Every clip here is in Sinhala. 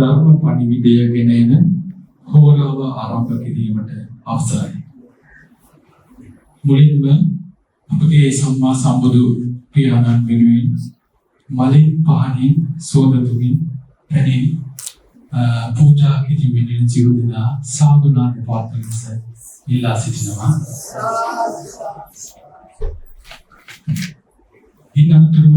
ධර්ම පණිවිඩය ගෙන එන හෝරාව ආරම්භ කිරීමට අවසරයි. මුලින්ම අපගේ සම්මා සම්බුදු පියාණන් වෙනුවෙන් මලින් පහනින් සෝදතුමින් පැණි පූජා කිරීමෙන් සියලු දෙනා සාදුනාද පාත්‍රස ඉල්ලා සිටිනවා. ඉන්නතුරුව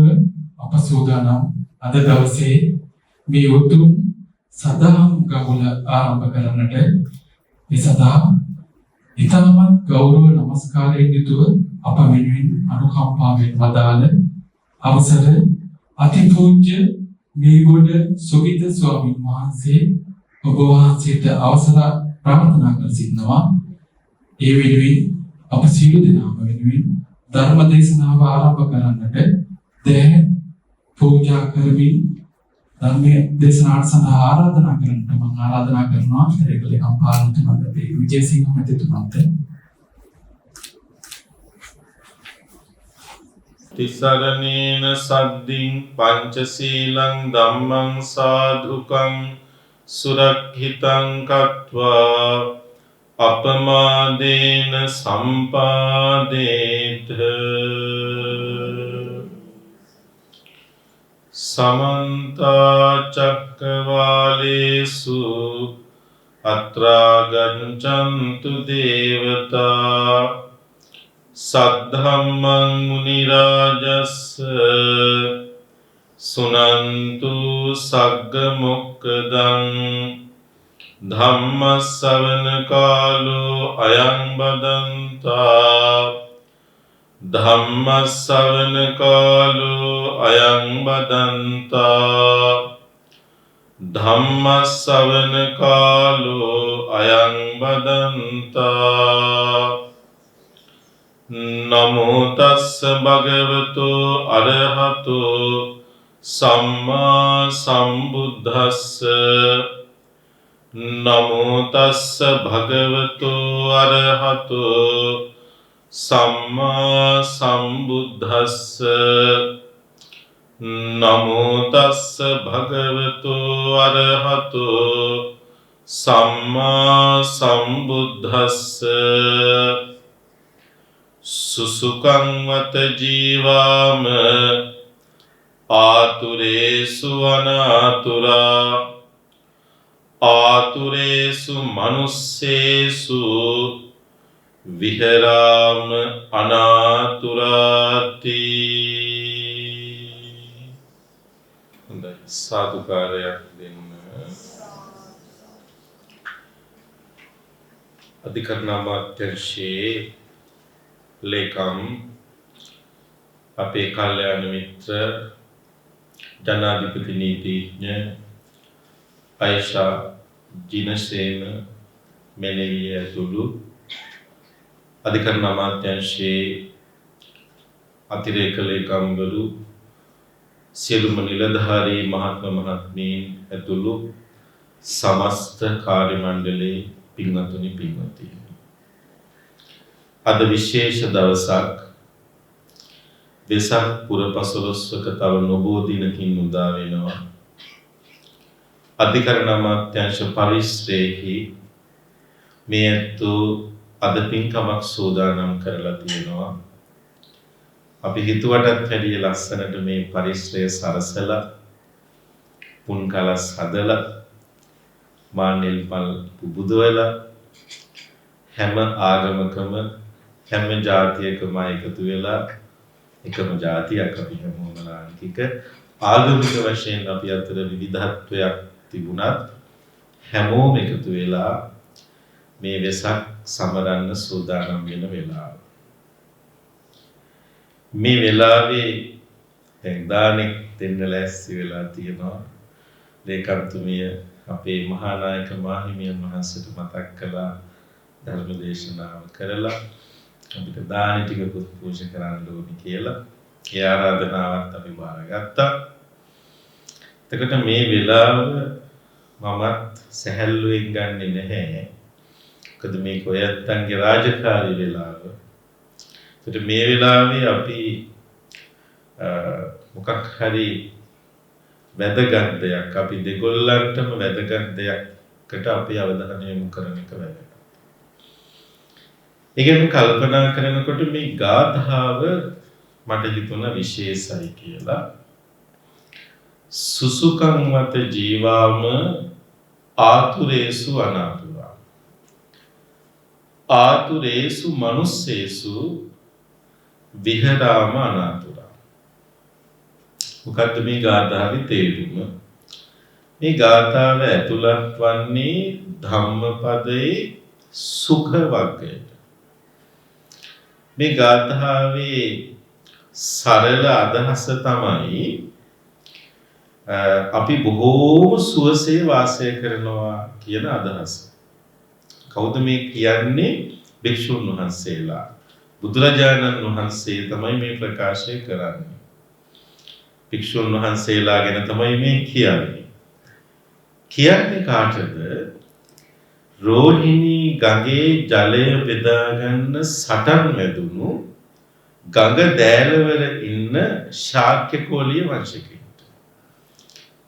අප සෝදානම් අද දවසේ මේ උතුම් සදාම් ගෞරව ආරම්භ කරන්නට ඒ සදා ඉතාමත් ගෞරව නමස්කාරයෙන් යුතුව අප වෙනුවෙන් අනුකම්පාවෙන් වදාළ අවසර අතිපූජ්‍ය මේගොඩ සුගිත ස්වාමීන් වහන්සේ ඔබ වහන්සේට අවසර ප්‍රාර්ථනා කර සිටිනවා. ඒ වෙනුවෙන් අප සියලු දෙනාම වෙනුවෙන් ධර්ම දේශනාව ආරම්භ කරන්නට දැන් පූජා කරමින් ධර්ම දේශනාවට සඳහා ආරාධනා කරන්නට මම ආරාධනා කරනවා ඒකලේ කම්පාලතුමාට විජේසිංහ මහත්මයාට. තිසරණේන සද්දින් පංචශීලං ධම්මං සාධුකං සුරක්ෂිතං කତ୍වා අපමාදේන සම්පාදේත. समन्त चक्रवालेषु अत्रा गच्छन्तु देवता सद्धम्मं मुनिराजस्य सुनन्तु सग्गमुक्तं धम्मश्रवण कालो अयं बदन्ता ධම්මස්සවන කාලෝ අයං බදන්තා ධම්මස්සවන කාලෝ අයං බදන්තා. නමෝ තස්ස භගවතු අරහතෝ සම්මා සම්බුද්දස්ස. නමෝ තස්ස භගවතු අරහතෝ සම්මා සම්බුද්දස්ස. නමෝ තස්ස භගවතු අරහතෝ සම්මා සම්බුද්දස්ස. සුසුකං වත ජීවාම ආතුරේසු අනාතුරා ආතුරේසු මනුස්සේසු විහරාම අනාතුරාති. හොඳයි, සාදුකාරයක් දෙන්න. අධිකරණ අමාත්‍යාංශයේ ලේකම් අපේ කල්යාණ මිත්‍ර ජනාධිපති නීතිඥ අයිෂා ජිනසේන මෙලෙවිය ඇතුළු අධිකරණ අමාත්‍යාංශයේ අතිරේක ලේකම්වරු සියලුම නිලධාරී මහත්ම මහත්මීන් ඇතුළු සමස්ත කාර්ය මණ්ඩලයේ පින්වත්නි පින්වතියනි, අද විශේෂ දවසක්. වෙසක් පුර පසළොස්වක තව නොබෝ දිනකින් උදා වෙනවා. අධිකරණ අමාත්‍යාංශ පරිශ්‍රයේහි මේ ඇත්තෝ අද පින්කමක් සූදානම් කරලා තියෙනවා. අපි හිතුවටත් වැඩිය ලස්සනට මේ පරිශ්‍රය සරසලා පුන් කලස් හදලා මානෙල් පල් පුබුදවලා හැම ආගමකම හැම ජාතියකම එකතු වෙලා එකම ජාතියක් අපි හැමෝම ලාංකික ආගමික වශයෙන් අපි අතර විවිධත්වයක් තිබුණත් හැමෝම එකතු වෙලා මේ වෙසක් සමරන්න සූදානම් වෙන වෙලාව. මේ වෙලාවේ දැන් දානෙක් දෙන්න ලෑස්ති වෙලා තියෙනවා. ලේකම්තුමිය අපේ මහානායක මාහිමියන් වහන්සේට මතක් කළා ධර්ම දේශනාව කරලා අපිට දානෙ ටික පූජා කරන්න ඕනි කියලා. ඒ ආරාධනාවත් අපි බාරගත්තා. එතකොට මේ වෙලාව මමත් සැහැල්ලුවෙන් ගන්නෙ නැහැ. මොකද මේක ඔයත්තන්ගේ රාජකාරී වෙලාව. ඒත් මේ වෙලාවේ අපි මොකක් හරි වැදගත් දෙයක්. අපි දෙගොල්ලන්ටම වැදගත් දෙයකට අපි අවධානය යොමු කරන එක වැදගත්. ඒ කියන්නේ කල්පනා කරනකොට මේ ගාථාව මට හිතුණා විශේෂයි කියලා. සුසුකං වත ජීවාම ආතුරේසු අනාතුරා. ආතුරේසු මනුස්සේසු විහරාම අනාතුරා. මොකක්ද මේ ගාථාවේ තේරුම? මේ ගාථාව ඇතුළත් වන්නේ ධම්මපදයේ සුඛ වර්ගයට. මේ ගාථාවේ සරල අදහස තමයි අපි බොහෝම සුවසේ වාසය කරනවා කියන අදහස. කවුද මේ කියන්නේ? භික්ෂුන් වහන්සේලා. බුදුරජාණන් වහන්සේ තමයි මේ ප්‍රකාශය කරන්නේ. භික්ෂුන් වහන්සේලා ගැන තමයි මේ කියන්නේ. කියන්නේ කාටද? රෝහිණී ගඟේ ජලය බෙදා ගන්න සටන් වැදුණු ගඟ දෑලවල ඉන්න ශාක්‍ය කෝලිය වංශිකයින්ට.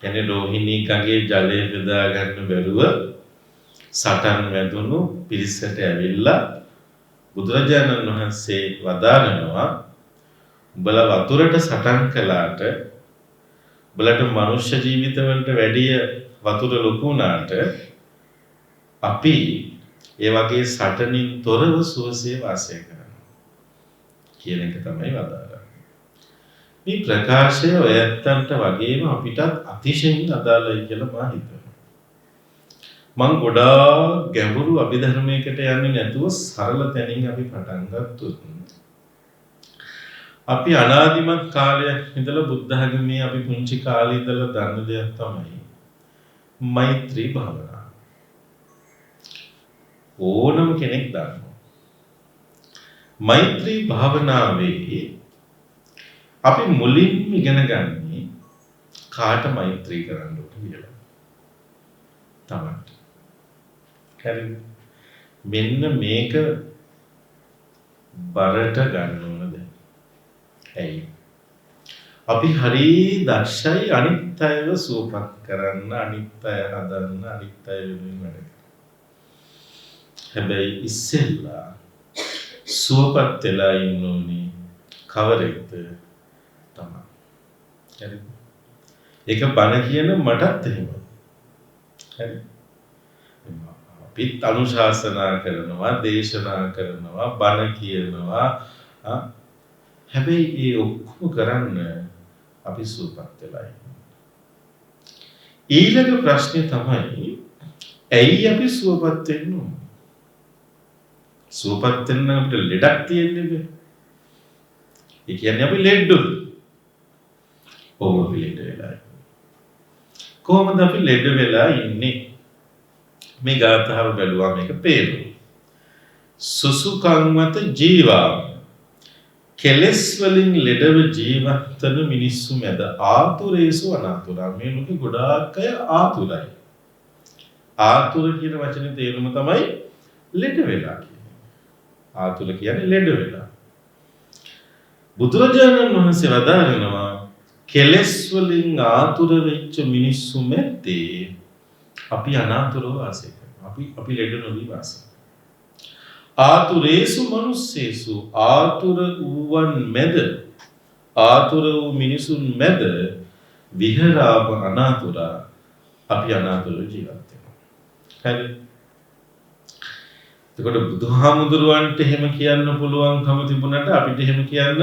කියන්නේ රෝහිණී ගඟේ ජලය බෙදා ගන්න බැරුව සටන් වැදුණු පිරිසට ඇවිල්ලා බුදුරජාණන් වහන්සේ වදාරනවා, උඹලා වතුරට සටන් කළාට උඹලට මනුෂ්‍ය ජීවිතවලට වැඩිය වතුර ලොකු වුණාට අපි ඒ වගේ සටනින් තොරව සුවසේ වාසය කරනවා කියන එක තමයි වදාරන්නේ. මේ ප්‍රකාශය ඔයත්තන්ට වගේම අපිටත් අතිශයින් අදාළයි කියලා මා හිතනවා. මම ගොඩාක් ගැඹුරු අභිධර්මයකට යන්නේ නැතුව සරල තැනින් අපි පටන් ගත්තොත් අපි අනාදිමත් කාලයක් ඉඳලා බුද්ධ ධර්මයේ අපි පුංචි කාලේ ඉඳලා දන්න දෙයක් තමයි මෛත්‍රී භාවනාව. ඕනම කෙනෙක් දන්නවා. මෛත්‍රී භාවනාවේ අපි මුලින්ම ඉගෙන ගන්නේ කාට මෛත්‍රී කරන්න ඕන කියලා. තමයි. හරිද? මෙන්න මේක බරට ගන්න ඕනද? ඇයි? අපි හරි දක්ෂයි අනිත් අයව සුවපත් කරන්න, අනිත් අය හදන්න, අනිත් අය වෙනුවෙන් වැඩ කරන්න. හැබැයි ඉස්සෙල්ලා සුවපත් වෙලා ඉන්න ඕනේ කවරෙක්ද? තමයි. හරිද? ඒක බණ කියන මටත් එහෙමයි. හරි. අපිත් අනුශාසනා කරනවා, දේශනා කරනවා, බණ කියනවා. හැබැයි ඒ ඔක්කොම කරන්න අපි සුවපත් වෙලා ඉන්නවා. ඊළඟ ප්‍රශ්නේ තමයි ඇයි අපි සුවපත් වෙන්න ඕනේ? සුවපත් වෙන්න අපිට ලෙඩක් තියෙන්නේ බෑ. ඒ කියන්නේ අපි ලෙඩුද? කොහොමද ලෙඩ වෙලා ඉන්නේ? කොහොමද අපි ලෙඩ වෙලා ඉන්නේ? මේ ගාථාව බැලුවා මේක පේනවා. සුසුකං මත ජීවා. කෙලස් වලින් ලෙඩව ජීවත් වෙන මිනිස්සු මැද ආතුරේසු අනාතුරා. මේ ලෝකේ ගොඩාක් අය ආතුරයි. ආතුර කියන වචනේ තේරුම තමයි ලෙඩ වෙලා කියන්නේ. ආතුර කියන්නේ ලෙඩ වෙලා. බුදුරජාණන් වහන්සේ වදාරනවා කෙලස් වලින් ආතුර වෙච්ච මිනිස්සු මැද්දේ අපි අනාතුරව වාසය කරනවා. අපි ලෙඩ නොවි වාසය. ආතුරේසු මනුස්සේසු. ආතුර වූවන් මැද, ආතුර වූ මිනිසුන් මැද විහරාම අනාතුරා. අපි අනාතුරව ජීවත් වෙනවා. හරි. එතකොට බුදුහාමුදුරුවන්ට එහෙම කියන්න පුළුවන්කම තිබුණාට අපිට එහෙම කියන්න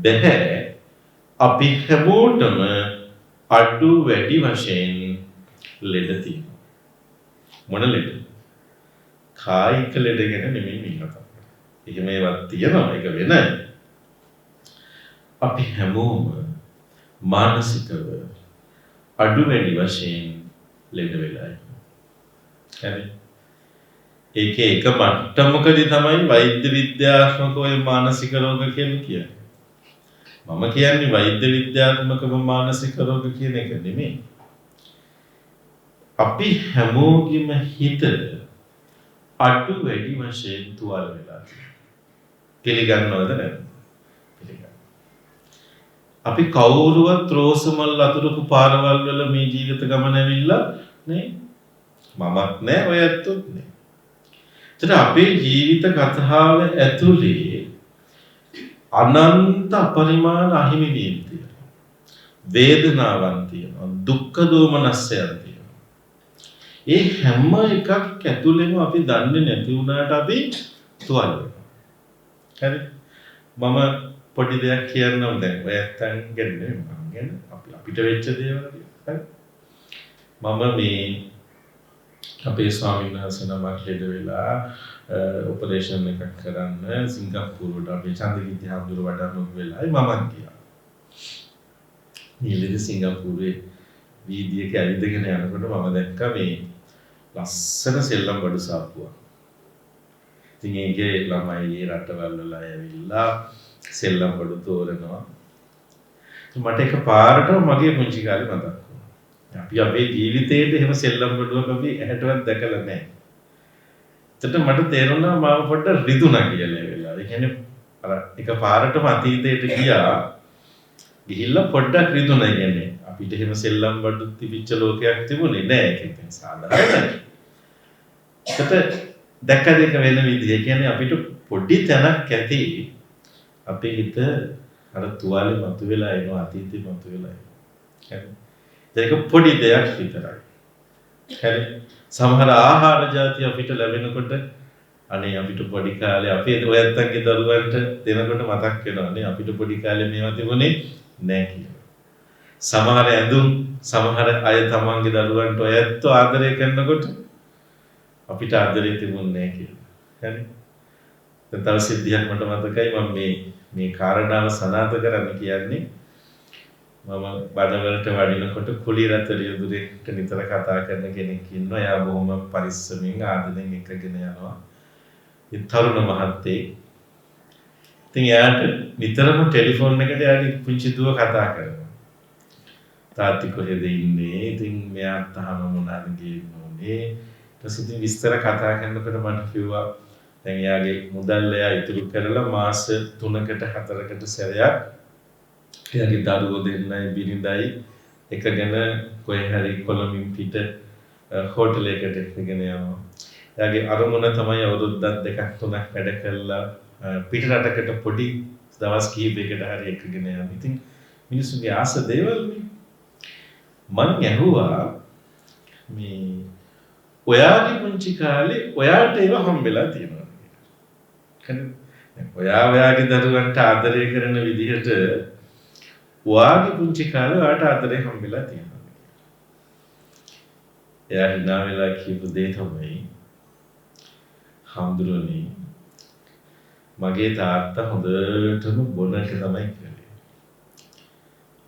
බැහැ. අපි හැමෝටම අඩු වැඩි වශයෙන් ලෙඩ තියෙනවා. මොන ලෙඩ? කායික ලෙඩ ගැන නෙමෙයි මේ කතාව. එහෙම ඒවත් තියෙනවා, ඒක වෙනයි. අපි හැමෝම මානසිකව අඩු වැඩි වශයෙන් ලෙඩ වෙලා ඉන්නවා. හරි. ඒකේ එක මට්ටමකදී තමයි වෛද්‍ය විද්‍යාත්මකව ඔය මානසික රෝග කියලා කියන්නේ. මම කියන්නේ වෛද්‍ය විද්‍යාත්මකව මානසික රෝග කියන එක නෙමෙයි. අපි හැමෝගෙම හිත අඩු වැඩි වශයෙන් තුවාල වෙලා තියෙනවා. පිළිගන්නවද නැද්ද? පිළිගන්න. අපි කවුරුවත් රෝසමල් අතුරුපු පාරවල් වල මේ ජීවිත ගමන ඇවිල්ලා නේ. මමත් නෑ ඔය ඇත්තොත් නෑ. ඒතර අපේ ජීවිත කතාව ඇතුලේ අනන්ත අපරිමාණ අහිමි වීම තියෙනවා. වේදනාවන් තියෙනවා. දුක්ඛ දෝමනස්යන් තියෙනවා. ඒ හැම එකක් ඇතුලේම අපි දන්නේ නැති වුණාට අපි තුවාල වෙනවා. හරි? මම පොඩි දෙයක් කියන්නම් දැන් ඔය ඇත්තන් ගැන අපිට වෙච්ච දේවල් හරි? මම මේ අපේ ස්වාමීන් වහන්සේ නමක් ලෙඩ වෙලා ඔපරේෂන් එකක් කරන්න සිංගප්පූරුවට අපේ චන්දකිත්ති හාමුදුරුවෝ වඩාම වෙලායි මම ගියා. නිලද සිංගප්පූරුවේ වීදියේක ඇවිදගෙන යනකොට මම දැක්කා මේ ලස්සන සෙල්ලම් බඩු සාප්පුවක්. ඉතින් ඒකේ ළමයි ඒ රටවල් වල ඇවිල්ලා සෙල්ලම් බඩු තෝරනවා. මට එකපාරට මගේ පුංචි කාලේ මතක් වුණා. අපි අපේ ජීවිතේට එහෙම සෙල්ලම් බඩුවක් අපි ඇහැටවත් දැකලා නැහැ. එතකොට මට තේරුණා මාව පොඩ්ඩක් රිදුණා කියලා ඒ වෙලාවේ. ඒ කියන්නේ අර එකපාරටම අතීතයට ගිහිල්ලා පොඩ්ඩක් රිදුණා කියන්නේ. අපිට එහෙම සෙල්ලම් බඩු තිබිච්ච ලෝකයක් තිබුණේ නැහැ. ඒක ඉතින් සාධාරණයි. එතකොට දැක්ක දෙක වෙන විදිහ. ඒ කියන්නේ අපිට පොඩි තැනක් ඇති අපේ හිත අර තුවාලේ මතුවෙලා එනවා අතීතේ මතුවෙලා එනවා. හරි. ඒක පොඩි දෙයක් විතරයි. හරි. සමහර ආහාර ಜಾති අපිට ලැබෙනකොට අනේ අපිට පොඩි කාලේ අපේ ඔයත්තන්ගේ දරුවන්ට දෙනකොට මතක් වෙනවානේ අපිට පොඩි කාලේ මේවා තිබුණේ නැහැ කියලා. සමහර ඇඳුම් සමහර අය තමන්ගේ දරුවන්ට ඔයත්තු ආදරය කරනකොට අපිට ආදරේ තිබුණේ නැහැ කියලා. හරි. දැන් තව සිද්ධියක් මට මතකයි මම මේ කාරණාව සනාථ කරන්න කියන්නේ මම බඩවලට වඩිනකොට කුලිරතර යදුරේට නිතර කතා කරන කෙනෙක් ඉන්නවා. එයා බොහොම පරිස්සමින් ආදරෙන් එකගෙන යනවා. ඒ තරුණ මහත්තයෙක්. ඉතින් එයාට නිතරම ටෙලිෆෝන් එකට එයාගේ පුංචි දුව කතා කරනවා. තාත්ති කොහෙද ඉන්නේ? ඉතින් මෙයාත් අහම මොනවාද කියන්නේ? ඊට ඉතින් විස්තර කතා කරනකොට මට කිව්වා දැන් එයාගේ මුදල් එයා ඉතුරු කරලා මාස 3කට 4කට සැරයක් එයාගේ දරුවෝ දෙන්නයි බිරිඳයි එකගෙන කොහේ හරි කොළඹින් පිට හෝටලයකට එකගෙන යනවා. එයාගේ අරමුණ තමයි අවුරුද්දක් දෙකක් තුනක් වැඩ කළා පිට රටකට පොඩි දවස් කිහිපයකට හරි එකගෙන යනවා. ඉතින් මිනිස්සුගේ ආස දේවල් නේ. මං ඇහුවා මේ ඔයාගේ පුංචි කාලේ ඔයාට ඒවා හම්බෙලා තියෙනවා. හරිද? ඔයාගේ දරුවන්ට ආදරය කරන විදිහට ඔයාගේ පුංචි කාලේ ඔයාට ආදරය හම්බෙලා තියෙනවා. එයා hina වෙලා කියපු දේ තමයි හම්දුරනේ මගේ තාත්තා හොඳටම බොන එක තමයි කරේ.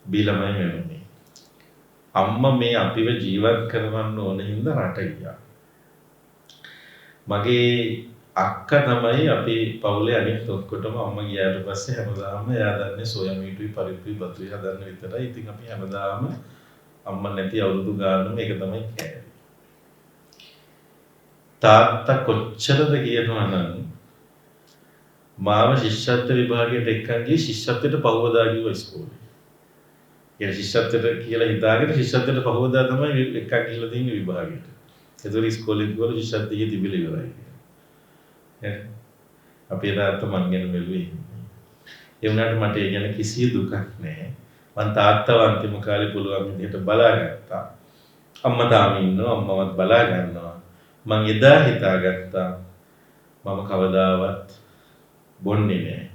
බීලමයි මෙන්නේ. අම්මා මේ අපිව ජීවත් කරවන්න ඕන හින්දා රට ගියා. මගේ අක්කා තමයි අපේ පවුලේ අනිත් ඔක්කොටම අම්මා ගියාට පස්සේ හැමදාම එයා දන්නේ සෝයා මීටුයි පරිප්පුයි බතුයි හදන්න විතරයි. ඉතින් අපි හැමදාම අම්මා නැති අවුරුදු ගානම ඒක තමයි කෑවේ. තාත්තා කොච්චරද කියනවා නම් මාව ශිෂ්‍යත්ව විභාගයට එක්කන් ගියේ ශිෂ්‍යත්වයට පහවදා ගිහුවා ඉස්කෝලේ. ඒ ශිෂ්‍යත්වයට කියලා හිතාගෙන ශිෂ්‍යත්වයට පහවදා තමයි එක්කන් ගිහලා තියෙන්නේ විභාගයට. ඒතකොට ඉස්කෝලේ ගිහලා ශිෂ්‍යත්වයේ තිබිලා ඉවරයි. අපේ තාත්තා මං ගැන බැලුවේ. ඒ වුණාට මට ඒ ගැන කිසි දුකක් නැහැ. මං තාත්තව අන්තිම කාලේ පුළුවන් විදිහට බලාගත්තා. අම්මා තාම ඉන්නවා අම්මවත් බලා ගන්නවා. මං එදා හිතාගත්තා මම කවදාවත් බොන්නේ නැහැ.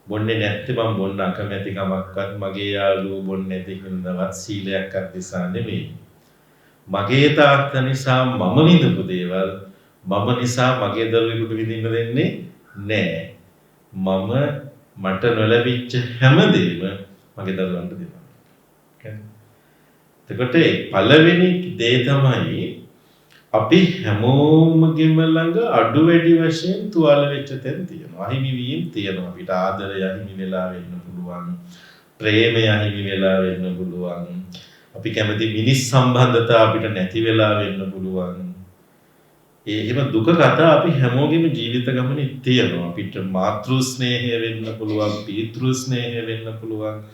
බොන්නේ නැත්තේ මම බොන්න අකමැති කමක්වත් මගේ යාළුවෝ බොන්නේ නැති හින්දාවත් සීලයක් අත්දිසා නෙමෙයි. මගේ තාත්තා නිසා මම විඳපු දේවල් මම නිසා මගේ දරුවෙකුට විඳින්න දෙන්නේ නැහැ. මට නොලැබිච්ච හැමදේම මගේ දරුවන්ට දෙනවා. එතකොට පළවෙනි දේ තමයි අපි හැමෝමගෙම ළඟ අඩු වැඩි වශයෙන් තුවාල වෙච්ච තැන් තියෙනවා. අහිමි වීම තියෙනවා. අපිට ආදරය අහිමි වෙලා වෙන්න පුළුවන්. ප්‍රේමය අහිමි වෙලා වෙන්න පුළුවන්. අපි කැමති මිනිස් සම්බන්ධතා අපිට නැති වෙලා වෙන්න පුළුවන්. එහෙම දුක කතා අපි හැමෝගෙම ජීවිත ගමනේ තියෙනවා. අපිට මාතෘ ස්නේහය වෙන්න පුළුවන්, පීතෘ ස්නේහය වෙන්න පුළුවන්,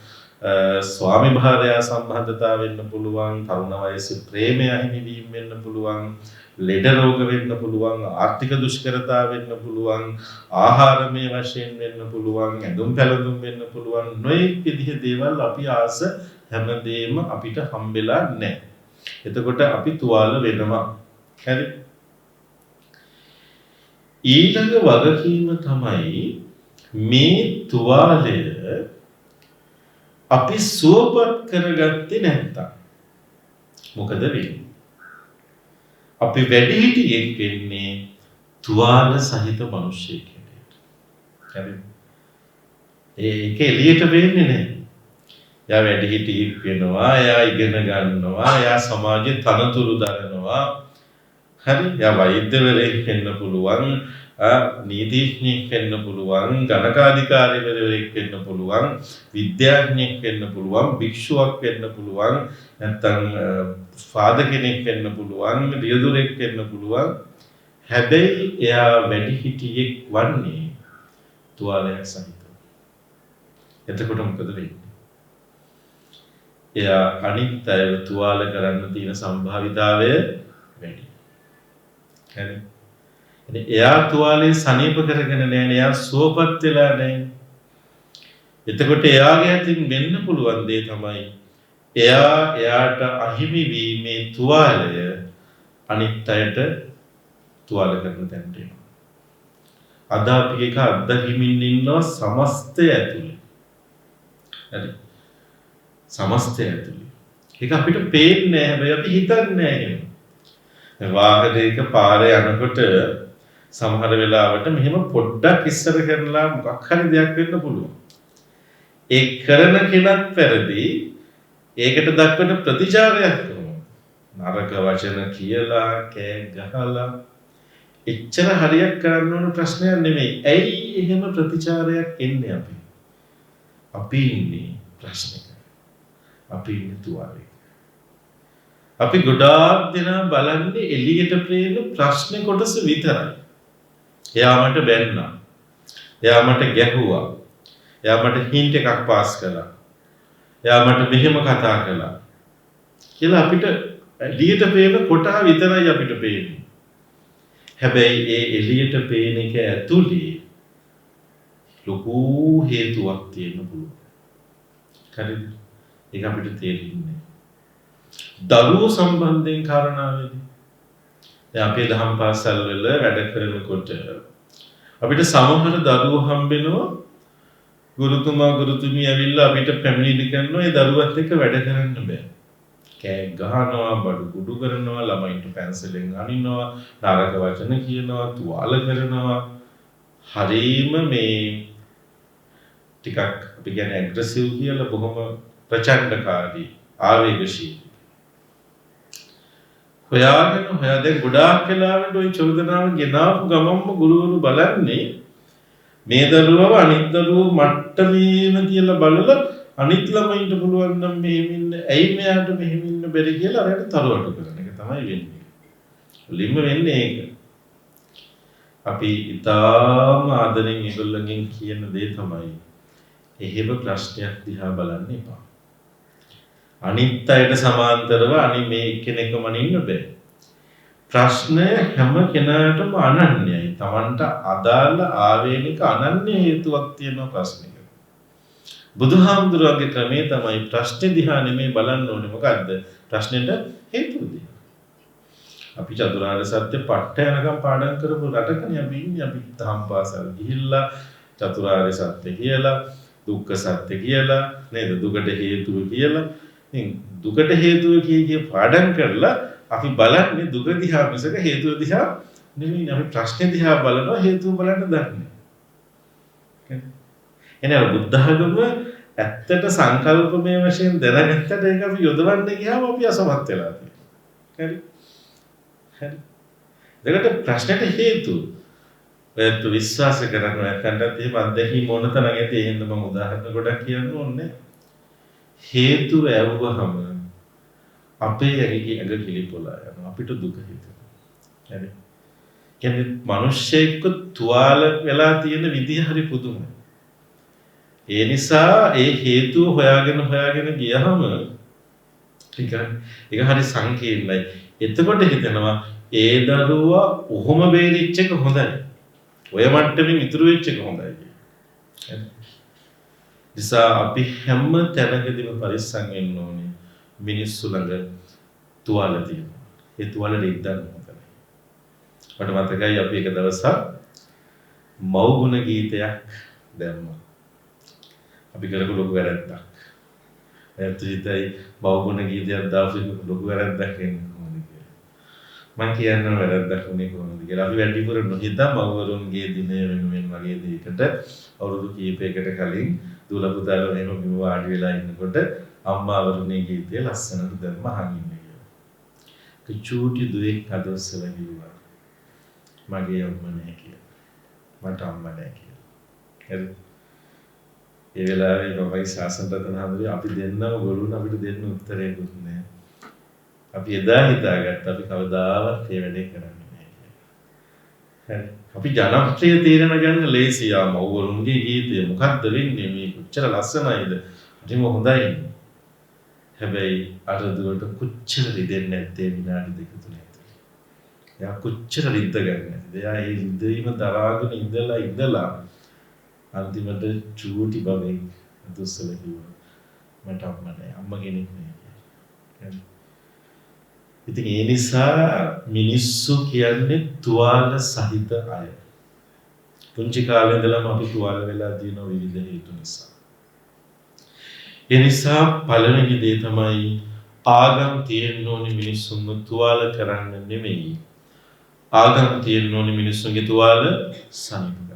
ස්වාමි භාර්යා සම්බන්ධතාව වෙන්න පුළුවන්, තරුණ වයසේ ප්‍රේමය හිමිවීම වෙන්න පුළුවන්, ලෙඩ රෝග වෙන්න පුළුවන්, ආර්ථික දුෂ්කරතා වෙන්න පුළුවන්, ආහාරමය වශයෙන් වෙන්න පුළුවන්, ඇඳුම් පැළඳුම් වෙන්න පුළුවන්. නොයෙක් විදිහ දේවල් අපි ආස හැමදේම අපිට හම්බෙලා නැහැ. එතකොට අපි තුවාල වෙනවා. හරි? ඊළඟ වගකීම තමයි මේ තුවාලය අපි සුවපත් කරගත්තේ නැත්තම් මොකද වෙන්නේ? අපි වැඩිහිටියෙක් වෙන්නේ තුවාල සහිත මිනිසෙක් හැටියට. හරිද? ඒක එළියට වෙන්නේ නැහැ. එයා වැඩිහිටියෙක් වෙනවා, එයා ඉගෙන ගන්නවා, එයා සමාජයේ තනතුරු දරනවා. හරි? එයා වෛද්‍යවරයෙක් වෙන්න පුළුවන්, නීතිඥයෙක් වෙන්න පුළුවන්, ගණකාධිකාරීවරයෙක් වෙන්න පුළුවන්, විද්‍යාඥයෙක් වෙන්න පුළුවන්, භික්ෂුවක් වෙන්න පුළුවන්, නැත්නම් ෆාදර් කෙනෙක් වෙන්න පුළුවන්, රියදුරෙක් වෙන්න පුළුවන්. හැබැයි එයා වැඩිහිටියෙක් වන්නේ තුවාලයක් සහිතව. එතකොට මොකද වෙන්නේ? එයා අනිත් අයව තුවාල කරන්න තියෙන සම්භාවිතාවය වැඩි. හරි? එයා තුවාලේ සනීප කරගෙන නැහැ, එයා සුවපත් වෙලා නැහැ. එතකොට එයාගේ අතින් වෙන්න පුළුවන් දේ තමයි එයාට අහිමි වීමේ තුවාලය අනිත් අයට තුවාල කරන තැනට එනවා. අද අපි එක අත්දැකීමින් ඉන්නවා සමස්තය ඇතුලේ. හරි? සමස්තය ඇතුලේ. ඒක අපිට පේන්නේ නැහැ, හැබැයි අපි හිතන්නේ නැහැ. වාහනයක පාරේ යනකොට සමහර වෙලාවට මෙහෙම පොඩ්ඩක් ඉස්සර කරලා මොකක් හරි දෙයක් වෙන්න පුළුවන්. ඒ කරන කෙනත් වැරදි, ඒකට දක්වන ප්‍රතිචාරයක් කරනවා. නරක වචන කියලා, කෑ ගහලා එච්චර හරියක් කරන්න ඕන ප්‍රශ්නයක් නෙමෙයි. ඇයි එහෙම ප්‍රතිචාරයක් එන්නේ අපි? අපි ඉන්නේ ප්‍රශ්නයක. අපි ඉන්නේ තුවාලේ. අපි ගොඩාක් දෙනා බලන්නේ එළියට පේන ප්‍රශ්නේ කොටස විතරයි. එයා මට බැන්නා. එයා මට ගැහුවා. එයා මට හින්ට් එකක් පාස් කළා. එයා මට මෙහෙම කතා කළා. කියලා අපිට එළියට පේන කොටා විතරයි අපිට පේන්නේ. හැබැයි ඒ එළියට පේන එක ඇතුලේ ලොකු හේතුවක් තියෙන්න පුළුවන්. හරිද? ඒක අපිට තේරෙන්නේ. දරුවෝ සම්බන්ධයෙන් කාරණාවේදී දැන් අපේ දහම් පාසල් වල වැඩ කරනකොට අපිට සමහර දරුවෝ හම්බෙනවා, ගුරුතුමා ගුරුතුමිය ඇවිල්ලා අපිට පැමිණිලි කරනවා, ඒ දරුවත් එක්ක වැඩ කරන්න බෑ. කෑ ගහනවා, බඩු කුඩු කරනවා, ළමයින්ට පැන්සලෙන් අනිනවා, නරක වචන කියනවා, තුවාල කරනවා. හරීම මේ ටිකක් අපි කියන්නේ ඇග්‍රෙසිව් කියලා, බොහොම ප්‍රචණ්ඩකාරී, ආවේගශීලී. හොයාගෙන දැන් ගොඩාක් වෙලාවට ওই චෝදනාව ගෙනාවු ගමම්ම ගුරුවරු බලන්නේ මේ දරුවව අනිත් දරුවෝ මට්ටමේම කියලා බලලා අනිත් ළමයින්ට පුළුවන් නම් මෙහෙම ඉන්න, ඇයි මෙයාට මෙහෙම ඉන්න බැරි කියලා අරයට තරුවටු කරන එක තමයි වෙන්නේ. ලිම්ම වෙන්නේ ඒක. අපි ඊටාම ආදරෙන් ඒගොල්ලන්ගෙන් කියන දේ තමයි එහෙම ප්‍රශ්නයක් දිහා බලන්න එපා. අනිත් අයට සමාන්තරව මේ කෙනෙක්ම ඉන්න බෑ. ප්‍රශ්නය හැම කෙනාටම අනන්‍යයි. Tamanට අදාළ ආවේනික අනන්‍ය හේතුවක් තියෙන ප්‍රශ්නයක. බුදුහාමුදුරුවෝගේ ක්‍රමේ තමයි ප්‍රශ්නේ දිහා නෙමෙයි බලන්න ඕනේ. මොකද්ද? ප්‍රශ්නෙට හේතුව දිහා. අපි චතුරාර්ය සත්‍ය පට්ට යනකම් පාඩම් කරපු රටකනේ අපි ඉන්නේ. අපි දහම් පාසල් ගිහිල්ලා චතුරාර්ය සත්‍ය කියලා, දුක්ඛ සත්‍ය කියලා, නේද? දුකට හේතුව කියලා. දුකට හේතුව කිය පාඩම් කරලා අපි බලන්නේ දුක දිහා මිසක හේතුව දිහා නෙමෙයි. අපි ප්‍රශ්නේ දිහා බලනවා, හේතුව බලන්න දන්නේ. එනේ බුද්ධ ධර්ම ඇත්තට සංකල්පමය වශයෙන් දැනගත්තට ඒක අපි යොදවන්න ගියාම අපි අසමත් වෙලා තියෙනවා. හරි? හරි. දෙකට ප්‍රශ්නෙට හේතුව ඔයත් විශ්වාස කරනවා. නැත්නම් එහෙම අත්දැකීම් මොන තරම් ඇති. එහෙනම් මම උදාහරණ ගොඩක් කියන්න ඕනේ. හේතුව ඇව්වහම අපේ ඇඟ කිලිපොලා යනවා. අපිට දුක හිතෙනවා. හරි. කියන්නේ මිනිස්සෙක්ව තුවාල වෙලා තියෙන විදිහ හරි පුදුමයි. ඒ නිසා ඒ හේතුව හොයාගෙන ගියහම ඒක හරි සංකීර්ණයි. එතකොට හිතනවා ඒ දරුවා ඔහොම බේරිච්ච එක හොඳයි. ඔය මට්ටමින් ඉතුරු වෙච්ච එක හොඳයි. නිසා අපි හැම තැනකදීම පරිස්සම් වෙන්න ඕනේ. මිනිස්සු ළඟ තුවාල තියෙනවා. ඒ තුවාල රිද්දන්න හොඳයි. මට මතකයි අපි එක දවසක් මව්ගුණ ගීතයක් දැම්මා. අපි කරපු ලොකු වැරැද්දක්. ඒත් හිතයි මව්ගුණ ගීතයක් දාපු ලොකු වැරැද්දක් වෙන්නේ කොහොමද කියලා. මම කියන්නේ වැරැද්දක් වුණේ කොහොමද කියලා. අපි වැඩිපුර නොහිතා මව්වරුන්ගේ දිනය වෙනුවෙන් වගේ දෙයකට අවුරුදු කීපයකට කලින් දුල පුතාලා එහෙම බිම වාඩි වෙලා ඉන්නකොට අම්මා වරුණේ ගීතය ලස්සනට දැම්ම අහන් ඉන්නේ කියලා. චූටි දුවෙක් අදොස්සලා කිව්වා. මගේ අම්මා නැහැ කියලා. මට අම්මා නැහැ කියලා. හරිද? ඒ වෙලාවේ මමයි ශාසන රතන හඳුරේ අපි දෙන්නම ගොළුන අපිට දෙන්න උත්තරයක්වත් නැහැ. අපි එදා හිතාගත්ත අපි කවදාවත් මේ වැඩේ කරන්නේ නැහැ කියලා. හරි. අපි ජනප්‍රිය තීරණ ගන්න ලේසි. මව්වරුන්ගේ ගීතය මොකද්ද වෙන්නේ මේ කොච්චර ලස්සනයිද? අදිම හොඳයි. හැබැයි අර දුවට කොච්චර රිදෙන්නේ නැත්තේ විනාඩි දෙක තුනක්. එයා කොච්චර රිද්ද ගන්නේ නැද්ද? එයා ඒ රිදීම දරාගෙන ඉඳලා අන්තිමට චූටි බබේ දුස්සල කිව්වා මට අම්මා නැහැ අම්මා කෙනෙක් නැහැ. ඉතින් ඒ නිසා මිනිස්සු කියන්නේ තුවාල සහිත අය. පුංචි කාලේ ඉඳලම අපි තුවාල වෙලා තියෙන විවිධ හේතු නිසා. ඒ නිසා පළවෙනි දේ තමයි ආගම් තියෙන්න ඕනේ මිනිස්සුන්ව තුවාල කරන්න නෙමෙයි. ආගම් තියෙන්න ඕනේ මිනිස්සුන්ගේ තුවාල සනීප කරන්න.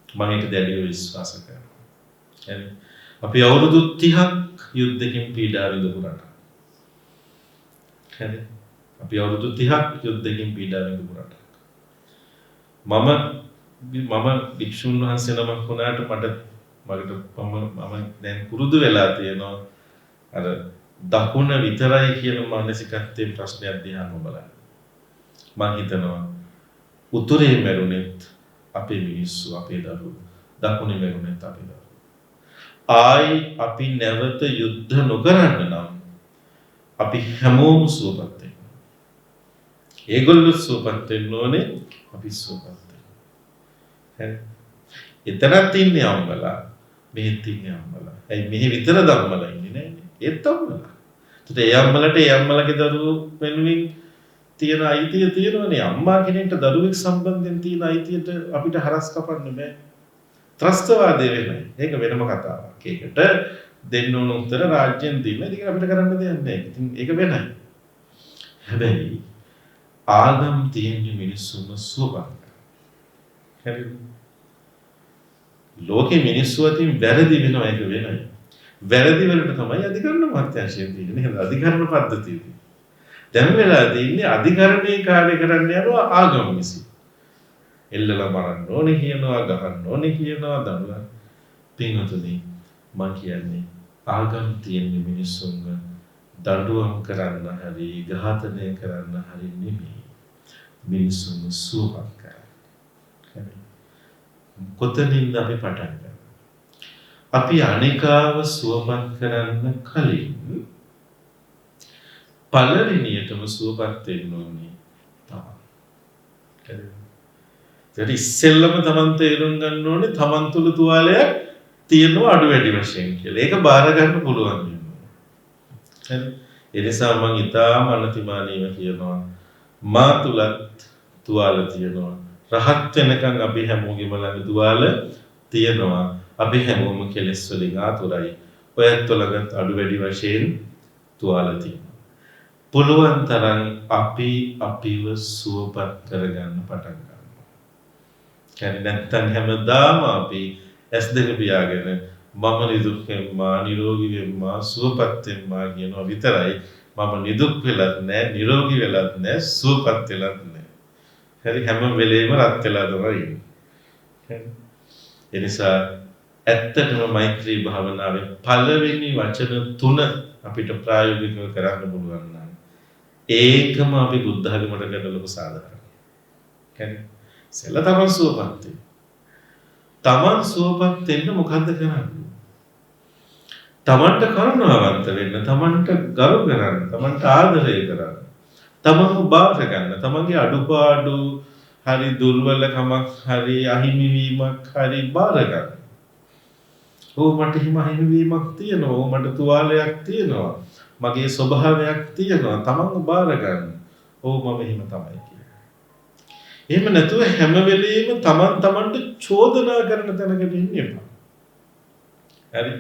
මම ඒක දැඩිව විශ්වාස කරනවා. හරි. අපි අවුරුදු 30ක් යුද්ධකින් පීඩා විඳපු රටක්. හරි. අපි අවුරුදු 30ක් යුද්ධකින් පීඩා විඳපු රටක්. මම භික්ෂුන් වහන්සේ නමක් වුණාට මම දැන් පුරුදු වෙලා තියෙනවා අර දකුණ විතරයි කියන මානසිකත්වයේ ප්‍රශ්නයක් දිහා බලන්න. මම හිතනවා උතුරේ මැරුණෙත් අපේ මිනිස්සු අපේ දරුවෝ දකුණේ මැරුණෙත් අපේ දරුවෝ. ආයි අපි නැවත යුද්ධ නොකරන්න නම් අපි හැමෝම සුවපත් වෙන්න. ඒගොල්ලෝ සුවපත් වෙන්න ඕනේ අපි සුවපත් වෙන්න. හරි. එතනත් ඉන්නේ අම්මලා මෙහෙත් ඉන්නේ අම්මලා. ඇයි මෙහෙ විතරද අම්මලා ඉන්නේ නෑනේ. ඒත් අම්මලා. ඒත් ඒ අම්මලගේ දරුවෝ වෙනුවෙන් තියෙන අයිතිය තියෙනවනේ. අම්මා කෙනෙක්ට දරුවෙක් සම්බන්ධයෙන් තියෙන අයිතියට අපිට හරස් කපන්න බෑ. ත්‍රස්තවාදය වෙනයි. ඒක වෙනම කතාවක්. ඒකට දෙන්න ඕන උත්තර රාජ්‍යයෙන් දෙන්න. ඒක අපිට කරන්න දෙයක් නෑ. ඉතින් ඒක වෙනයි. හැබැයි ආගම් තියෙන මිනිස්සුන්ව සුවපත් කරන්න. හරිද? ලෝකේ මිනිස්සු අතින් වැරදි වෙනවා ඒක වෙනයි. වැරදි වලට තමයි අධිකරණ මාත්‍යාංශයෙන් තියෙන්නේ. නේද? අධිකරණ පද්ධතිය. දැන් වෙලා තියෙන්නේ අධිකරණයේ කාර්ය කරන්න යනවා ආගම විසින්. එල්ලලා මරන්න ඕනේ කියනවා, ගහන්න ඕනේ කියනවා, දඬුවම්. පින්වතුනි මම කියන්නේ ආගම් තියෙන මිනිස්සුන්ව දඬුවම් කරන්න හරි, ඝාතනය කරන්න හරි නෙමෙයි. මිනිස්සුන්ව සුවපත් කරන්න. කොතනින්ද අපි පටන් ගන්නේ? අපි අනිකාව සුවපත් කරන්න කලින් පළවෙනියටම සුවපත් වෙන්න ඕනේ තමයි. හරි. ඉස්සෙල්ලම තමන් තේරුම් ගන්න ඕනේ තමන් තුළ තුවාලයක් තියෙනවා අඩු වැඩි වශයෙන් කියලා. ඒක බාර ගන්න පුළුවන් වෙනවා. හරි. ඒ නිසා මම ඊටාම අනතිමානීව කියනවා මා තුලත් තුවාල තියෙනවා. රහත් වෙනකන් අපි හැමෝගෙම ළඟ තුවාල තියෙනවා. අපි හැමෝම කෙලෙස් වලින් ආතුරයි. ඔයත් ළඟත් අඩු වැඩි වශයෙන් තුවාල තියෙනවා. පුළුවන් තරම් අපි අපිව සුවපත් කරගන්න පටන් ගන්නවා. කියන්නේ නැත්තම් හැමදාම අපි S2 පියාගෙන මම නිදුක් වෙම්මා නිරෝගී වෙම්මා සුවපත් වෙම්මා කියනවා විතරයි. මම නිදුක් වෙලත් නැහැ නිරෝගී වෙලත් නැහැ සුවපත් වෙලත් නැහැ. හරි හැම වෙලේම රත් වෙලා තමයි ඉන්නේ. හරි. ඒ නිසා ඇත්තටම මෛත්‍රී භාවනාවේ පළවෙනි වචන 3 අපිට ප්‍රායෝගිකව කරන්න පුළුවන් නම් ඒකම අපි බුද්ධ ධර්මයට කරන ලොකු සාධාරණයි. හරි. සෙල්ල තමයි සුවපත් වෙන්නේ. තමන් සුවපත් වෙන්න මොකද්ද කරන්නේ? තමන්ට කරුණාවන්ත වෙන්න, තමන්ට ගරු කරන්න, තමන්ට ආදරය කරන්න, තමන්ව බාර ගන්න, තමන්ගේ අඩුපාඩු හරි දුර්වලකමක් හරි අහිමිවීමක් හරි බාර ගන්න. මට හිම අහිමිවීමක් තියෙනවා, මට තුවාලයක් තියෙනවා, මගේ ස්වභාවයක් තියෙනවා, තමන්ව බාර ගන්න. මම එහෙම තමයි කියන්නේ. එහෙම නැතුව හැම වෙලෙම තමන්ට චෝදනා කරන තැනකට ඉන්න එපා. හරි.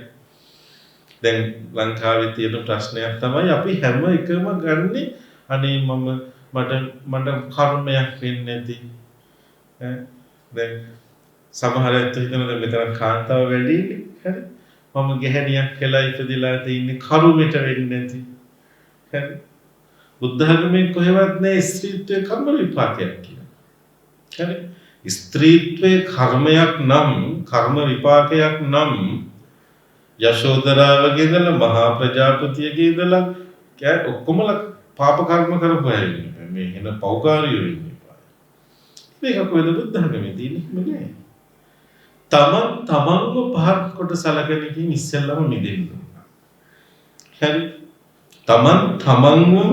දැන් ලංකාවේ තියෙන ප්‍රශ්නයක් තමයි අපි හැම එකම ගන්නේ අනේ මට කර්මයක් වෙන්නේ නැති. දැන් සමහර අය හිතනවා මෙතන කාන්තාව වැඩි නේ. හරි. මම ගැහණියක් කියලා ඉපදිලා ඉන්නේ කරුමෙට වෙන්නේ නැති. හරි. බුද්ධ ධර්මයේ කොහෙවත් නැහැ ස්ත්‍රීත්වයේ කර්ම විපාකයක් කියලා. හරි. ස්ත්‍රීත්වයේ කර්මයක් නම් කර්ම විපාකයක් නම් යශෝදරාවගේ ඉඳලා මහා ප්‍රජාපතියගේ ඉඳලා ඔක්කොම පාප කර්ම කරපු අය ඉන්නේ. මේ වෙන පෞකාරියෝ ඉන්නේ. මේක කොහෙද බුද්ධ ධර්මයේ තියෙන්නේ නෑ. තමන්ව පහත් කොට සැලකෙන එකකින් ඉස්සෙල්ලම මිදෙන්න ඕන. හරි. තමන්වම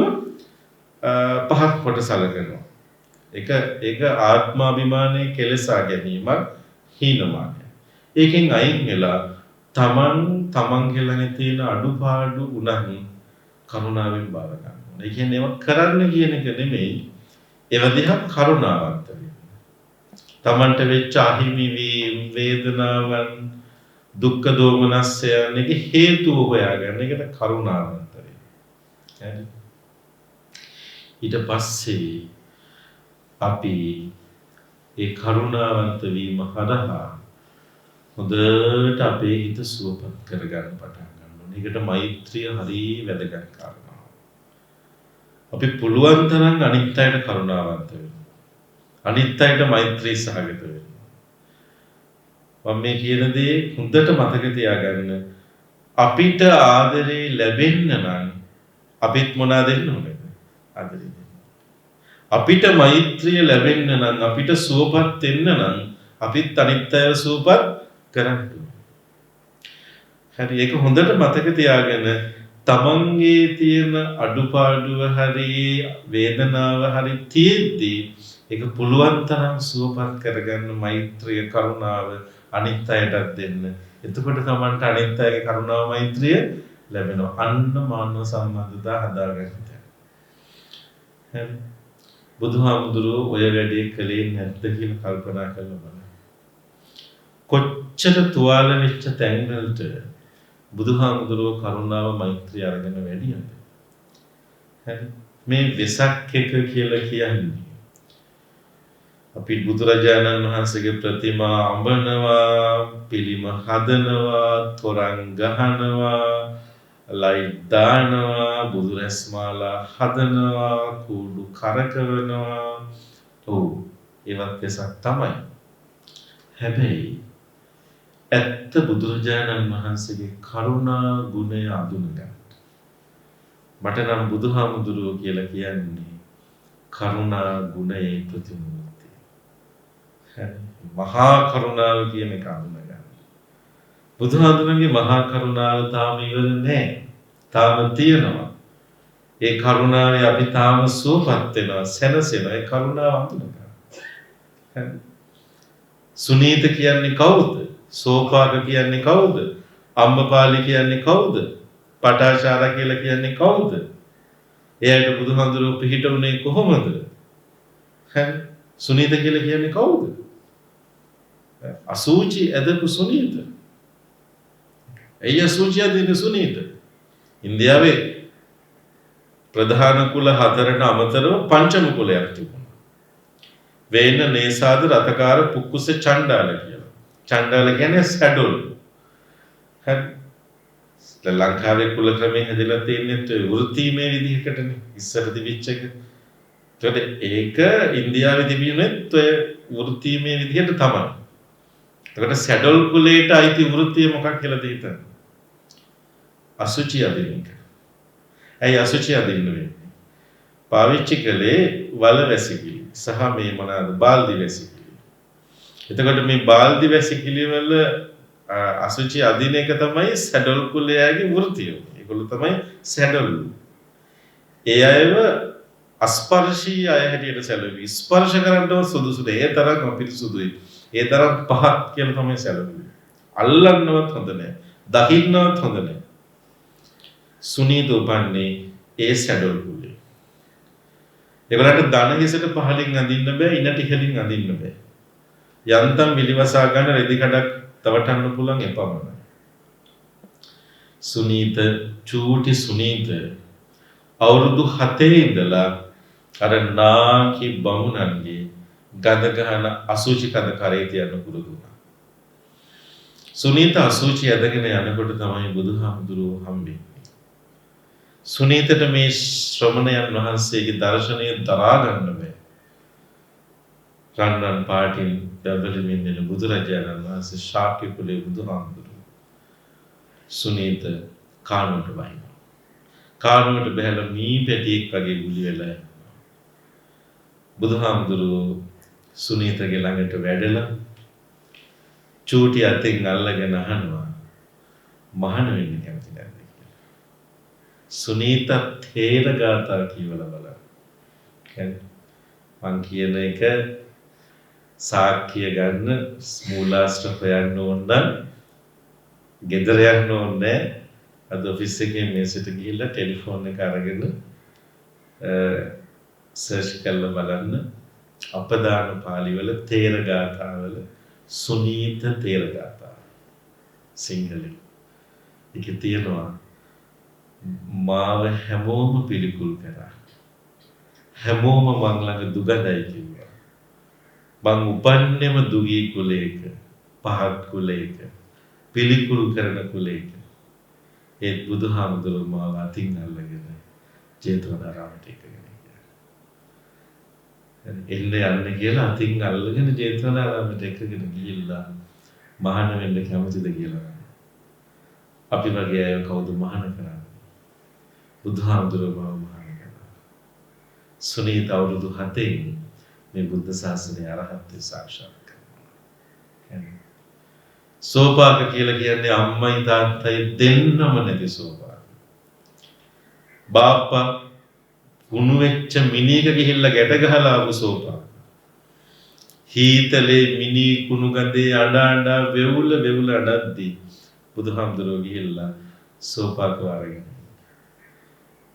පහත් කොට සැලකනවා. ඒක ආත්මාභිමානයේ කෙලසා ගැනීමක් හීනමානයි. ඒකෙන් අයින් වෙලා තමන්ගේ ළඟ තියෙන අඩුපාඩු උනන් කරුණාවෙන් බාර ගන්න ඕනේ. ඒ කියන්නේ ඒක කරන්න කියන එක නෙමෙයි. ඒව දිහා කරුණාවන්ත වෙන්න. තමන්ට වෙච්ච අහිමි වීම වේදනාවන් දුක්ඛ දෝමනස්යන් එක හේතුව හොයාගන්න එකට කරුණාවන්ත වෙන්න. හරි. ඊට පස්සේ අපි ඒ කරුණාවන්ත වීම හරහා හොඳට අපේ හිත සුවපත් කරගන්න පටන් ගන්න ඕනේ. ඒකට මෛත්‍රිය හරිය වැදගත් කාරණාවක්. අපි පුළුවන් තරම් අනිත් අයට කරුණාවන්ත වෙන්න. අනිත් අයට මෛත්‍රී සහගත වෙන්න. මම මේ කියන දේ හොඳට මතක තියාගන්න. අපිට ආදරේ ලැබෙන්න නම් අපිත් මොනවද දෙන්න ඕනේද? ආදරේ දෙන්න. අපිට මෛත්‍රිය ලැබෙන්න නම් අපිට සුවපත් වෙන්න නම් අපිත් අනිත් අය සුවපත් කරන්න. හරි. ඒක හොඳට මතක තියාගෙන තමන්ගේ තියෙන අඩුපාඩුව හරි වේදනාව හරි තියෙද්දී ඒක පුළුවන් තරම් සුවපත් කරගන්න මෛත්‍රිය කරුණාව අනිත් අයටත් දෙන්න. එතකොට තමන්ට අනිත් අයගේ කරුණාව මෛත්‍රිය ලැබෙනවා. අන්න මානව සම්බන්ධතා හදාගන්න. හරි. බුදුහාමුදුරුවෝ ඔය වැඩේ කළේ නැද්ද කියලා කල්පනා කරලා බලන්න. කොච්චර තුවාල වෙච්ච තැන් වලට බුදුහාමුදුරුවෝ කරුණාව මෛත්‍රිය අරගෙන වැඩියද? හරි. මේ වෙසක් එක කියලා කියන්නේ අපි බුදුරජාණන් වහන්සේගේ ප්‍රතිමා අඹනවා, පිළිම හදනවා, තොරන් ගහනවා, ලයිට් දානවා, බුදු රැස්මාලා හදනවා, කුඩු කරකවනවා. ඒවත් වෙසක් තමයි. හැබැයි ඇත්ත බුදුරජාණන් වහන්සේගේ කරුණා ගුණය අඳුනගන්න. මට නම් බුදුහාමුදුරුවෝ කියලා කියන්නේ කරුණා ගුණයේ ප්‍රතිමූර්තිය. මහා කරුණාව කියන එක අඳුනගන්න. බුදුහාමුදුරන්ගේ මහා කරුණාව තාම ඉවර නෑ. තාම තියෙනවා. ඒ කරුණාවේ අපි තාම සුවපත් වෙනවා, සැනසෙනවා. ඒ කරුණාව අඳුනගන්න. සුනීත කියන්නේ කවුද? සෝපාක කියන්නේ කවුද? අම්මපාලි කියන්නේ කවුද? පටාචාර කියලා කියන්නේ කවුද? එයාට බුදුහාමුදුරුවෝ පිහිට උනේ කොහොමද? හරි. සුනීත කියලා කියන්නේ කවුද? අසුචි ඇදපු සුනීත. එය අසුචි ඇදෙන සුනීත. ඉන්දියාවේ ප්‍රධාන කුල 4ට අමතරව පංචම කුලයක් තිබුණා. වේන නේසාද රතකාර පුක්කුස චණ්ඩාල කියලා. චණ්ඩාල කියන්නේ සැඩොල්. හරි. ලංකාවේ කුල ක්‍රමයේ හැදලා තියෙන්නේ වෘත්තීමේ විදිහකටනේ ඉස්සර තිබිච්ච එක. ඒක ඉන්දියාවේ තිබුණෙත් ඔය වෘත්තීමේ විදිහට තමයි. ඒකට සැඩොල් කුලයට අයිති වෘත්තිය මොකක් කියලාද හිතන්නේ? අසුචි අදින එක. ඇයි අසුචි අදින්න වෙන්නේ? පාවිච්චි කළේ වල වැසිකිලි සහ මේ මොනවාද බාල්දි වැසිකිලි. එතකොට මේ බාල්දි වැසිකිලි වල අසුචි අදින එක තමයි සැඩොල් කුලයාගේ වෘත්තිය. ඒගොල්ලෝ තමයි සැඩොල්. ඒ අයව අස්පර්ශී අය හැටියට සැලකුවේ. ස්පර්ශ කරන්නව සුදුසුද? ඒ තරම් අපිරිසුදුයි. ඒ තරම් පහත් කියලා තමයි සැලකුවේ. අල්ලන්නවත් හොඳ නැහැ. දකින්නවත් හොඳ නැහැ. සුනීත උපන්නේ ඒ සැඩොල් කුලේ. ඒගොල්ලන්ට ධන හිසට පහලින් අඳින්න බෑ, ඉනට ඉහලින් අඳින්න බෑ. යන්තම් පිළිවසා ගන්න රෙදි කඩක් තවටන්න පුළුවන් එපමණයි. සුනීත චූටි සුනීත අවුරුදු 7 ඉඳලා අර නාකි බමුණන්ගේ ගඳ ගහන අසුචි කඳ කරේ තියන්න පුරුදු වුණා. සුනීත අසුචි ඇදගෙන යනකොට තමයි බුදුහාමුදුරුවෝ හම්බෙන්නේ. සුනීතට මේ ශ්‍රමණයන් වහන්සේගේ දර්ශනය දරා ගන්න බෑ. රන්වන් පාටින් බැබලෙමින් එන බුදුරජාණන් වහන්සේ ශාක්‍ය කුලේ බුදුහාමුදුරුවෝ සුනීත කානුවට වයින්නවා. කානුවට බැහැලා මී පැටියෙක් වගේ ගුලි වෙලා යනවා. බුදුහාමුදුරුවෝ සුනීතගේ ළඟට වැඩලා චූටි අතින් අල්ලගෙන අහනවා මහාන වෙන්න කැමති නැද්ද කියලා. සුනීත තේර ගාථා කියවලා බලන්න. කියන්නේ මං කියන එක සාක්කිය ගන්න මූලාශ්‍ර හොයන්න ඕන නම් ගෙදර යන්න ඕනේ. අද ඔෆිස් එකේ මේසෙට ගිහිල්ලා ටෙලිෆෝන් එක අරගෙන සර්ච් කරලා බලන්න අපදාන පාළි වල තේර ගාථාවල සුනීත තේර ගාථා සිංහලෙන්. ඒක තියෙනවා මාව හැමෝම පිළිකුල් කරා. හැමෝම මං ළඟ දුගඳයි කිව්වා. මං උපන්නේම දුගී කුලයක, පහත් කුලයක, පිළිකුල් කරන කුලයක. ඒත් බුදුහාමුදුරුවෝ මාව අතින් අල්ලගෙන ජේතවනාරාමයට එකගෙන ගියා. එන්න යන්න කියලා අතින් අල්ලගෙන ජේතවනාරාමයට එකගෙන ගිහිල්ලා මහාන වෙන්න කැමතිද කියලා. අපි වගේ අය කවුද මහාන කරන්නේ? බුදුහාමුදුරුවෝ මාව මහාන කරා. සුනීත අවුරුදු 7 මේ බුද්ධ ශාසනය අරහත්ත්වයට සාක්ෂාත් කරනවා. සෝපාක කියලා කියන්නේ අම්මයි තාත්තයි දෙන්නම නැති සෝපාක. බාප්පා කුණු වෙච්ච මිනිහක ගිහිල්ලා ගැට ගහලා ආපු සෝපාක. හීතලේ මිනි කුණු ගඳේ අඬ වෙවුල අඬද්දී බුදුහාමුදුරුවෝ ගිහිල්ලා සෝපාක වරගෙන.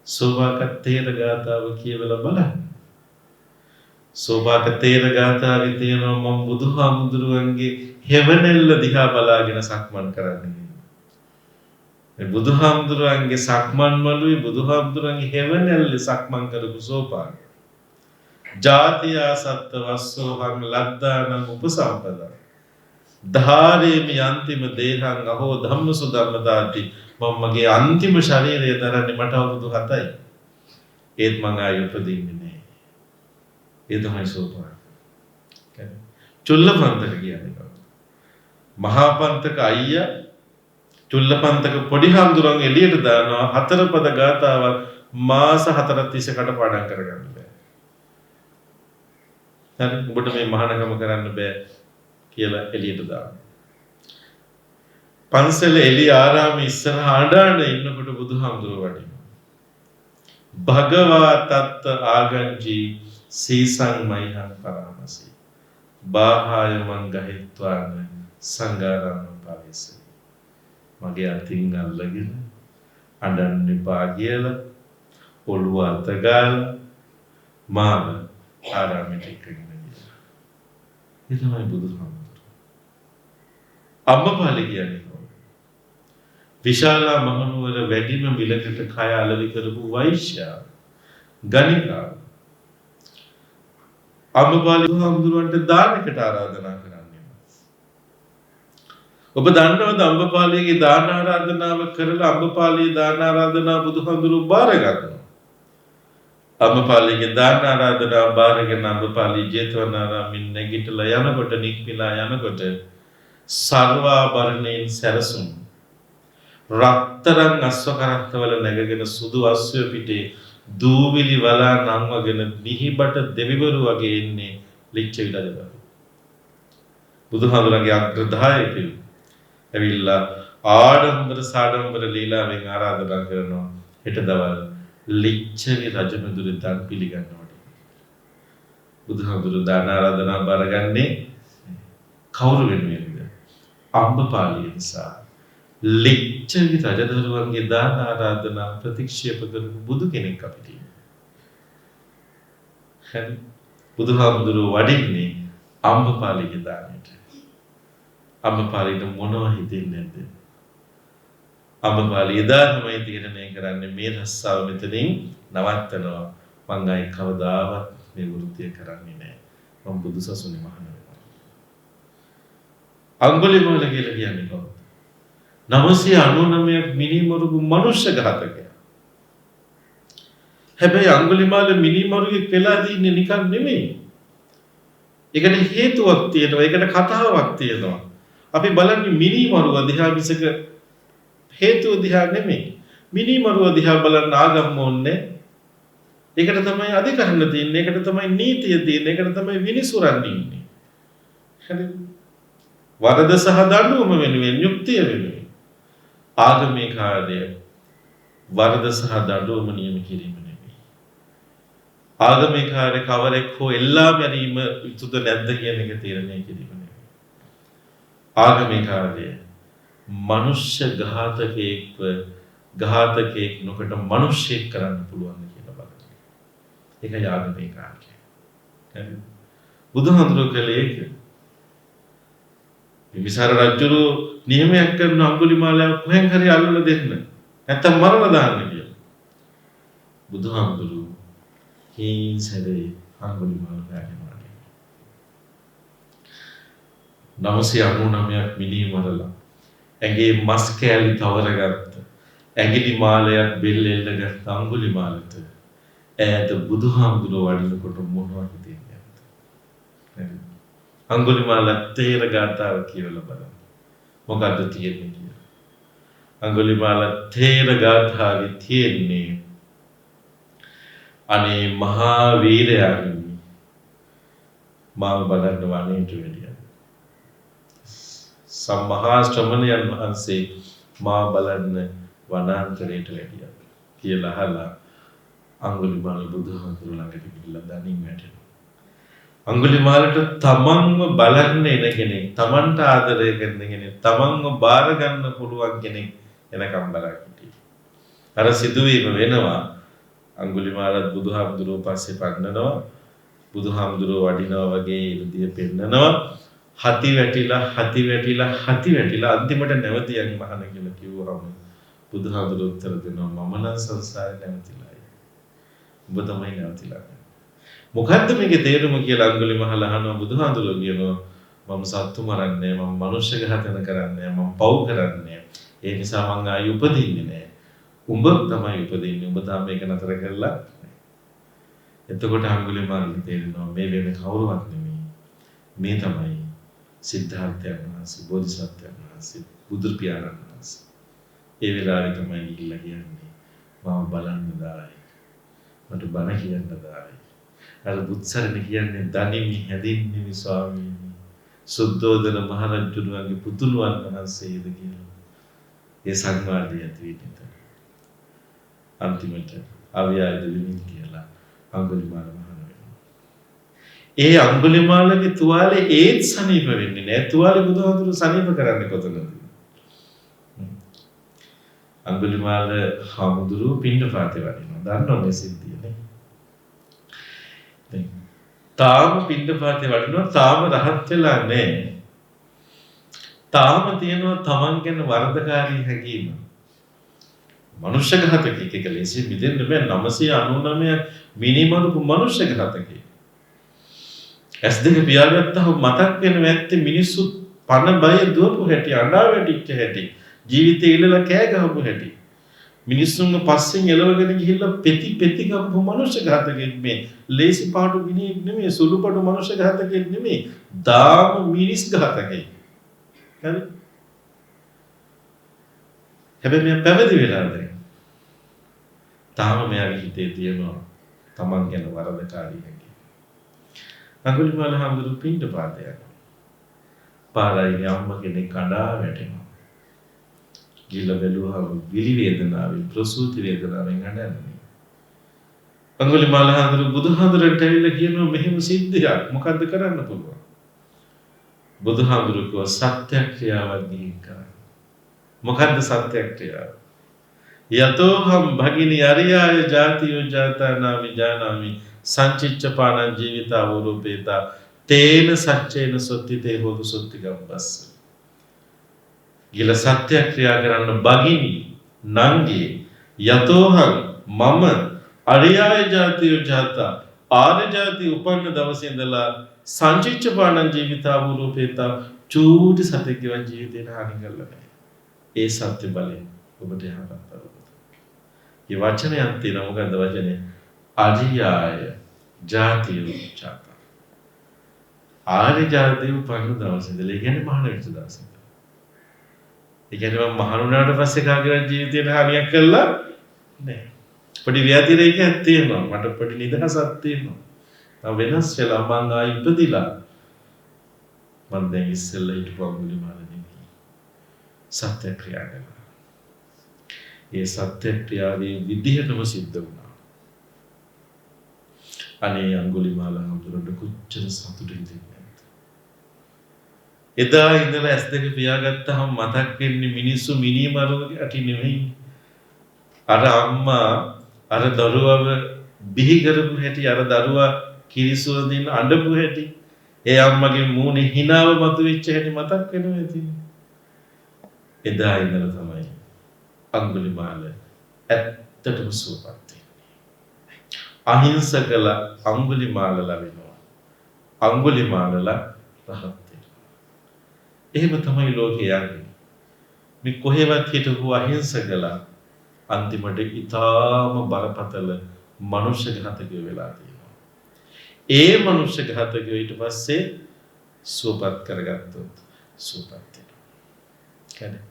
සෝපාක තේර ගාථාව කියවලා බලන්න. සෝපාක තේර ගාථාවේ තියෙනවා මම බුදුහාමුදුරුවන්ගේ හෙවණැල්ල දිහා බලාගෙන සක්මන් කරන්නේ. මේ බුදුහාමුදුරුවන්ගේ සක්මන් මළුවේ බුදුහාමුදුරුවන්ගේ හෙවණැල්ලේ සක්මන් කරපු සෝපාක. ජාතියා සත්ත වස්සෝහං ලද්දානං උපසම්පදා. ධාරේමි අන්තිම දේහං අහෝ ධම්මසු ධම්මදාති. මම මගේ අන්තිම ශරීරය දරන්නේ මට අවුරුදු 7යි. ඒත් මං ආයෙ උපදින්නේ නැහැ. ඒ තමයි සෝපාක. චුල්ලපන්තක කියන්නේ. මහා පන්තක අයියා චුල්ලපන්තක පොඩි හාමුදුරන් එළියට දානවා 4 පද ගාතාවක් මාස 4ක් තිස්සේ කටපාඩම් කරගන්න බෑ. හරි ඔබට මේ මහානකම කරන්න බෑ කියලා එළියට දානවා. පන්සල එළිය ආරාමයේ ඉස්සරහ ආඩාන ඉන්නකොට බුදුහාමුදුරුවෝ වඩිනවා. භගවා තත්ත ආගංජී සීසං මයිහං පරාමසී. බාහාය මං ගහෙත්වාන සංඝාරාම පරිසරය. මගේ අතින් අල්ලගෙන අඬන්න එපා කියලා ඔළුව අත ගාලා මාව ආරාමයට එක්කගෙන ගියා. ඒ තමයි බුදුහාමුදුරුවෝ. අම්මපාලි කියන්නේ කවුද? විශාලා මහනුවර වැඩිම මිලකට කය අලෙවි කරපු වෛශ්‍යා ගණිකාව. අම්මපාලි බුදුහාමුදුරුවන්ට දානකට ආරාධනා කරන්නේ. ඔබ දන්නවද අම්බපාලියගේ දාන ආරාධනාව කරලා අම්බපාලියේ දාන ආරාධනාව බුදුහාමුදුරුවෝ බාර ගන්නවා. අම්බපාලියගේ දාන ආරාධනාව බාරගෙන අම්බපාලිය ජේතවනාරාමින් නැගිටලා යනකොට නික්මිලා යනකොට සර්වාභරණයෙන් සැරසුම් රත්තරන් අස්ව කරත්තවල නැගගෙන සුදු අස්වැ පිටේ දූවිලි වලා නංවගෙන නිහිබට දෙවිවරු වගේ ඉන්නේ ලිච්ඡවි රජදරු. බුදුහාමුදුරන්ගේ අග්‍රදායකයෝ ඇවිල්ලා ආඩම්බර සාඩම්බර ලීලාවෙන් ආරාධනා කරනවා හෙට දවල් ලිච්ඡවි රජමෙදුරේ දන් පිළිගන්නවට. බුදුහාමුදුරු දාන ආරාධනා බාරගන්නේ කවුරු වෙනුවෙන්ද? අම්බපාලිය නිසා. ලිච්ඡවි රජදරුවන්ගේ දාන ආරාධනා ප්‍රතික්ෂේප කරපු බුදු කෙනෙක් අපිට ඉන්නේ. හරි. බුදුහාමුදුරු වඩින්නේ අම්බපාලිගේ දානෙට. අම්බපාලිට මොනව හිතෙන්නේ නැද්ද? අම්බපාලිය එදා තමයි තීරණය කරන්නේ මේ රස්සාව මෙතනින් නවත්තනවා. මං ආයි කවදාවත් මේ වෘත්තිය කරන්නේ නැහැ. මම බුදුසසුනේ මහාන වෙනවා. අඟුලිමාල කියලා කියන්නේ කවුද? 999ක් මිනිමරුපු මනුෂ්‍ය ඝාතකයා. හැබැයි අඟුලිමාල මිනිමරුගේ වෙලා තින්නේ නිකන් නෙමෙයි. ඒකට හේතුවක් තියෙනවා. ඒකට කතාවක් තියෙනවා. අපි බලන්නේ මිනිමරුව දිහා විසක හේතුව දිහා නෙමෙයි. මිනිමරුව දිහා බලන්න ආගම ඕනේ. ඒකට තමයි අධිකරණ තියෙන්නේ. ඒකට තමයි නීතිය තියෙන්නේ. ඒකට තමයි විනිසුරන් ඉන්නේ. හරිද? වරද සහ දඬුවම වෙනුවෙන් යුක්තිය වෙනුවෙන් ආගමේ කාර්යය වරද සහ දඬුවම නියම කිරීම නෙමෙයි. ආගමේ කාර්ය කවරෙක් හෝ එල්ලා මැරීම යුතුද නැද්ද කියන එක තීරණය කිරීම නෙමෙයි. ආගමේ කාර්යය මනුෂ්‍ය ඝාතකයෙක් නොකට මිනිසෙක් කරන්න පුළුවන් කියලා බලන්න. ඒකයි ආගමේ කාර්යය. හරි. බුදුහාමුදුරුවෝ කළේ ඒක. විසර රජුරු නියමයක් කරන අඟුලිමාලව කොහෙන් හරි අල්ලලා දෙන්න. නැත්තම් මරලා දාන්න කියලා. බුදුහාමුදුරුවෝ හේසරේ අඟුලිමාල පැහැදිනවා. 999ක් මිනී මරලා ඇගේ මස් කෑලි තවරගත්ත ඇඟිලි මාලයක් බෙල්ල එල්ලගත්ත අඟුලිමාලට ඈත බුදුහාමුදුරුවෝ වඩිනකොට මොනවද හිතෙන්නේ? හරි. අඟුලිමාල තේර ගාථාව කියලා බලන්න. මොකද්ද තියෙන්නේ කියලා. අඟුලිමාල තේර ගාථාවේ තියෙන්නේ අනේ මහා වීරයාණනි මාව බලන්න වනේට වෙලිය. සම්මහා ශ්‍රමණයන් වහන්සේ මා බලන්න වනාන්තරයට වැඩිය කියලා අහලා අඟුලිමාල බුදුහාමුදුරුවෝ ළඟට ගිහිල්ලා දණින් වැටෙනවා. අඟුලිමාලට තමන්ව බලන්න එන කෙනෙක්, තමන්ට ආදරය කරන කෙනෙක්, තමන්ව බාර ගන්න පුළුවන් කෙනෙක් එනකම් බලා හිටියේ. අර සිදුවීම වෙනවා. අඟුලිමාලත් බුදුහාමුදුරුවෝ පස්සේ පන්නනවා. බුදුහාමුදුරුවෝ වඩිනවා වගේ ඉර්ධිය පෙන්නනවා. හති වැටිලා අන්තිමට නැවතියන් මහන කියලා කිව්වම බුදුහාමුදුරුවෝ උත්තර දෙනවා මම නම් සංසාරේ නැවතිලායි. ඔබ තමයි නැවතිලා. මොකද්ද මේකේ තේරුම කියලා අඟුලිමාල අහනවා. බුදුහාමුදුරුවෝ කියනවා මම සත්තු මරන්නේ, මම මනුෂ්‍ය ඝාතන කරන්නේ, මම පව් කරන්නේ. ඒ නිසා මං ආයි උපදින්නේ නැහැ. උඹ තමයි උපදින්නේ. උඹ තාම මේක නතර කරලා. එතකොට අඟුලිමාලට තේරෙනවා මේ වෙන කවුරුවත් නෙමෙයි. මේ තමයි සිද්ධාර්ථයන් වහන්සේ, බෝධිසත්වයන් වහන්සේ, බුදු පියාණන් වහන්සේ. ඒ වෙලාවේ තමයි ගිහිල්ලා කියන්නේ මම බලන්න දායි. මට බණ කියන්න දායි. අර බුත්සරණ කියන්නේ දනිමි හැදින්නිමි ස්වාමීනි. සුද්ධෝදන මහරජුණන්ගේ පුතුණුවන් වහන්සේද කියලා. ඒ සංවාදය ඇති වෙන්නේ. අන්තිමට අව්‍යායද විමින් කියලා අඟුලිමාල මහාන වෙනවා. ඒ අඟුලිමාලගේ තුවාලේ ඒත් සනීප වෙන්නේ නෑ. තුවාලේ බුදුහාමුදුරු සනීප කරන්නේ කොතනද? අඟුලිමාල හාමුදුරු පිණ්ඩපාතේ වඩිනවා. දන්නව මේ සිද්ධිය නේ? තාම පිණ්ඩපාතේ වඩිනවා. තාම රහත් වෙලා නෑ. තාම තියෙනවා තමන් ගැන වරදකාරී හැඟීම. මනුෂ්‍ය ඝාතකයෙක් එක ලෙසින් මිදෙන්න බෑ. 999 මිනිමරුපු මනුෂ්‍ය ඝාතකයෙක්. S2 පියාගත්තහම මතක් වෙන ඇත්තේ මිනිස්සු පණ බය දුවපු හැටි, අඬා වැටිච්ච හැටි, ජීවිතේ ඉල්ලලා කෑ ගහපු හැටි. මිනිස්සුන්ව පස්සෙන් එලවගෙන ගිහිල්ලා පෙති ගහපු මනුෂ්‍ය ඝාතකයෙක් මේ. ලේසි පාඩු මිනිහෙක් නෙමෙයි, සුළු පාඩු මනුෂ්‍ය ඝාතකයෙක් නෙමෙයි. දාම මිනිස් ඝාතකයෙක්. හරි? හැබැයි මෙයා පැවිදි වෙලා දැන්. තාම මෙයාගේ හිතේ තියෙනවා තමන් ගැන වරදකාරී හැඟීම්. අඟුලිමාල හාමුදුරුවෝ පිණ්ඩපාතේ යනවා. පාරයි අම්ම කෙනෙක් කඩා වැටෙනවා. ගිල බැලුවහම විලි වේදනාවෙන් ප්‍රසූති වේදනාවෙන් අඬන්නේ. අඟුලිමාල හඳුරු බුදුහාඳුරට ඇවිල්ලා කියනවා මෙහෙම සිද්ධියක් මොකද්ද කරන්න පුළුවන්? බුදුහාඳුරු කිව්වා සත්‍යක්‍රියාවක් ගිහින් කරන්න. මොකද්ද සත්‍යක්‍රියාව? යතෝහම් භගිනි අරියාය ජාතියෝ ජාතානා විජානාමි සංචිච්ඡපාණං ජීවිතා වූරූපේතා තේන සච්චේන සොත්තිතේ හෝතු සොත්තිගම්බස්ස. ගිල සත්‍යක්‍රියා කරන්න භගිනි නංගී යතෝහම් මම අරියාය ජාතියෝ ජාතා ආර්ය ජාතිය උපන්න දවසේ ඉඳලා සංචිච්ඡපාණං ජීවිතා වූරූපේතා චූටි සතෙක්ගේ ජීවිතේට හානි කරලා නැහැ. ඒ සත්‍ය බලයෙන් ඔබට යහපත් මේ වචනයක් තියෙනවා. මොකද්ද වචනේ? අරියාය ජාතියෝ ජාතා. ආර්ය ජාතිය උපන්න දවසේ ඉඳලා ඒ කියන්නේ මහාන වෙච්ච දවසේ. ඒ කියන්නේ මම මහණුනාට පස්සේ කාගේ ජීවිතේට හානියක් කළා නැහැ. පොඩි ව්‍යාතිරේකයක් තියෙනවා. මට පොඩි නිදහසක් තියෙනවා. මම වෙනස් වෙලා මං ආයි ඉපදිලා මම දැන් ඉස්සෙල්ලා හිටපු අඟුලිමාල නෙමෙයි. සත්‍යක්‍රියා කරනවා. ඒ සත්‍යක්‍රියාවේ විදිහටම සිද්ධ වුණා. අනේ අඟුලිමාල හඳුරන්න කොච්චර සතුටින්ද නැද්ද? එදා ඉඳලා S2 පියාගත්තාම මතක් වෙන්නේ මිනිස්සු මිනිමරුවගේ අටි නෙමෙයි. අර අම්මා අර දරුවව බිහි කරපු හැටි, අර දරුවා කිරිසුව දෙන්න අඬපු හැටි, ඒ අම්මගේ මූණේ හිනාව මතුවෙච්ච හැටි මතක් වෙනවා ඉතින්. එදා ඉඳලා තමයි අඟුලිමාල ඇත්තටම සුවපත් වෙන්නේ. අහිංසකල අඟුලිමාලලා වෙනවා. අඟුලිමාලලා රහත් වෙනවා. එහෙම තමයි ලෝකේ යන්නේ. මේ කොහෙවත් හිටපු අහිංසකල අන්තිමට ඊටාම බරපතල මනුෂ්‍ය ඝාතකයෝ වෙලා තියෙනවා. ඒ මනුෂ්‍ය ඝාතකයෝ ඊට පස්සේ සුවපත් කරගත්තොත් සුවපත් වෙනවා.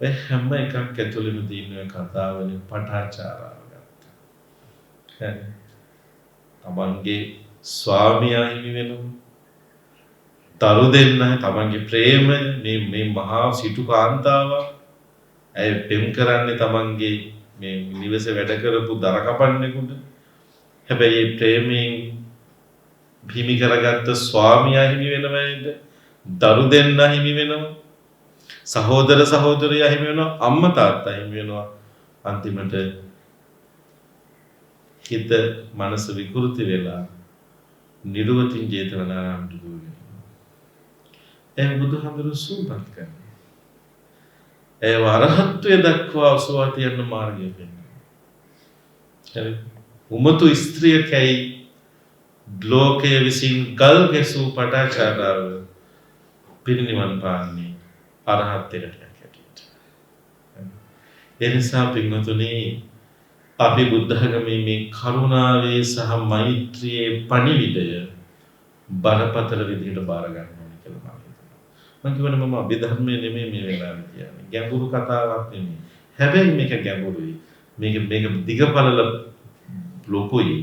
ඔය හැම එකක් ඇතුළෙම තියෙන කතාවලින් පටාචාරාව ගත්තා. හරි. තමන්ගේ ස්වාමියා හිමි වෙනවා. දරු දෙන්න තමන්ගේ ප්‍රේම මේ මහා සිටු කාන්තාව ඇය පෙම් කරන්නේ තමන්ගේ මේ නිවස වැඩ කරපු දර කපන්නෙකුට. හැබැයි ප්‍රේමයෙන් හිමි කරගත්ත ස්වාමියා හිමි වෙනවා නේද? දරු දෙන්න හිමි වෙනවා. සහෝදර සහෝදරියා හිමි වෙනවා. අම්මා තාත්තා හිමි වෙනවා. අන්තිමට හිත මනස විකෘති වෙලා නිරුවතින් ජේතවනාරාමට ගිහින්. ඒ බුදුහාමුදුරු සූපත් කරනවා. ඒ වරහත්වය දක්වා ඔසවා තියන මාර්ගය පෙන්වනවා. හරි. උමතු ස්ත්‍රියකයි ලෝකයේ විසින් ගල් ගැසූ පටාචාරාව පිරිනිවන් පාන්නේ අරහත්ත්වයට හැටියට. ඒ නිසා පින්වතුනි අපි බුද්ධ ධර්මයේ මේ කරුණාවේ සහ මෛත්‍රියේ පණිවිඩය බරපතල විදිහට බාර ගන්න ඕනේ කියලා මම හිතනවා. මම කියවනේ මම අභිධර්මයේ නෙමෙයි මේ වෙලාවේ කියන්නේ. ගැඹුරු කතාවක් නෙමෙයි. හැබැයි මේක ගැඹුරුයි. මේක දිගපළල ලොකුයි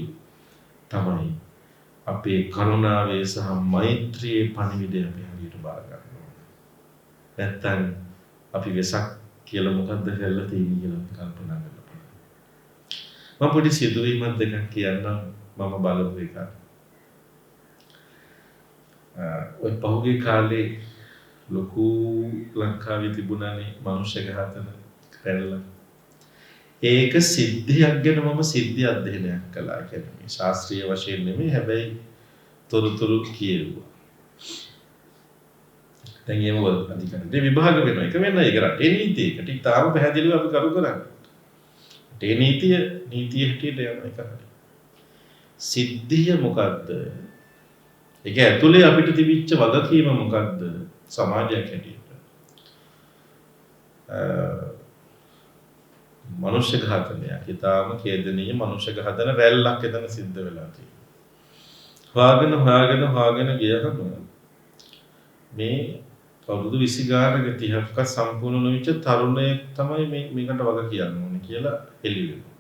තමයි. අපේ කරුණාවේ සහ මෛත්‍රියේ පණිවිඩය අපි හරියට බාර ගන්න ඕනේ. නැත්තම් අපි වෙසක් කියලා මොකද්ද කරලා තියෙන්නේ කියලා කල්පනා කරලා බලන්න. මම පොඩි සිදුවීමක් දෙකක් කියන්නම් මම බලපු එක. ඔය පහුගිය කාලේ ලොකු ලංකාවේ තිබුණානේ මනුෂ්‍ය ඝාතන කරලා. ඒක සිද්ධියක් ගැන මම සිද්ධි අධ්‍යයනයක් කළා. කියන්නේ ශාස්ත්‍රීය වශයෙන් නෙමෙයි හැබැයි තොරතුරු කියෙව්වා. දැන් ඒව අධිකරණේ විභාග වෙනවා. එක වෙනයි ඒක රටේ නීතියකට. ඊටාම පැහැදිලිව අපි කරු කරන්නේ. ඒ නීතිය හැටියට යන එක හරි. සිද්ධිය මොකද්ද? ඒක ඇතුලේ අපිට තිබිච්ච වගකීම මොකද්ද? සමාජයක් හැටියට. මනුෂ්‍ය ඝාතනයක්. ඊටාම කේදනීය මනුෂ්‍ය ඝාතන රැල්ලක් එතන සිද්ධ වෙලා තියෙනවා. හොයාගෙන ගියහම මේ අවුරුදු 20 ගානක 30ක සම්පූර්ණ නොවිච්ච තරුණයෙක් තමයි මේකට වග කියන්න ඕනේ කියලා එළි වෙනවා.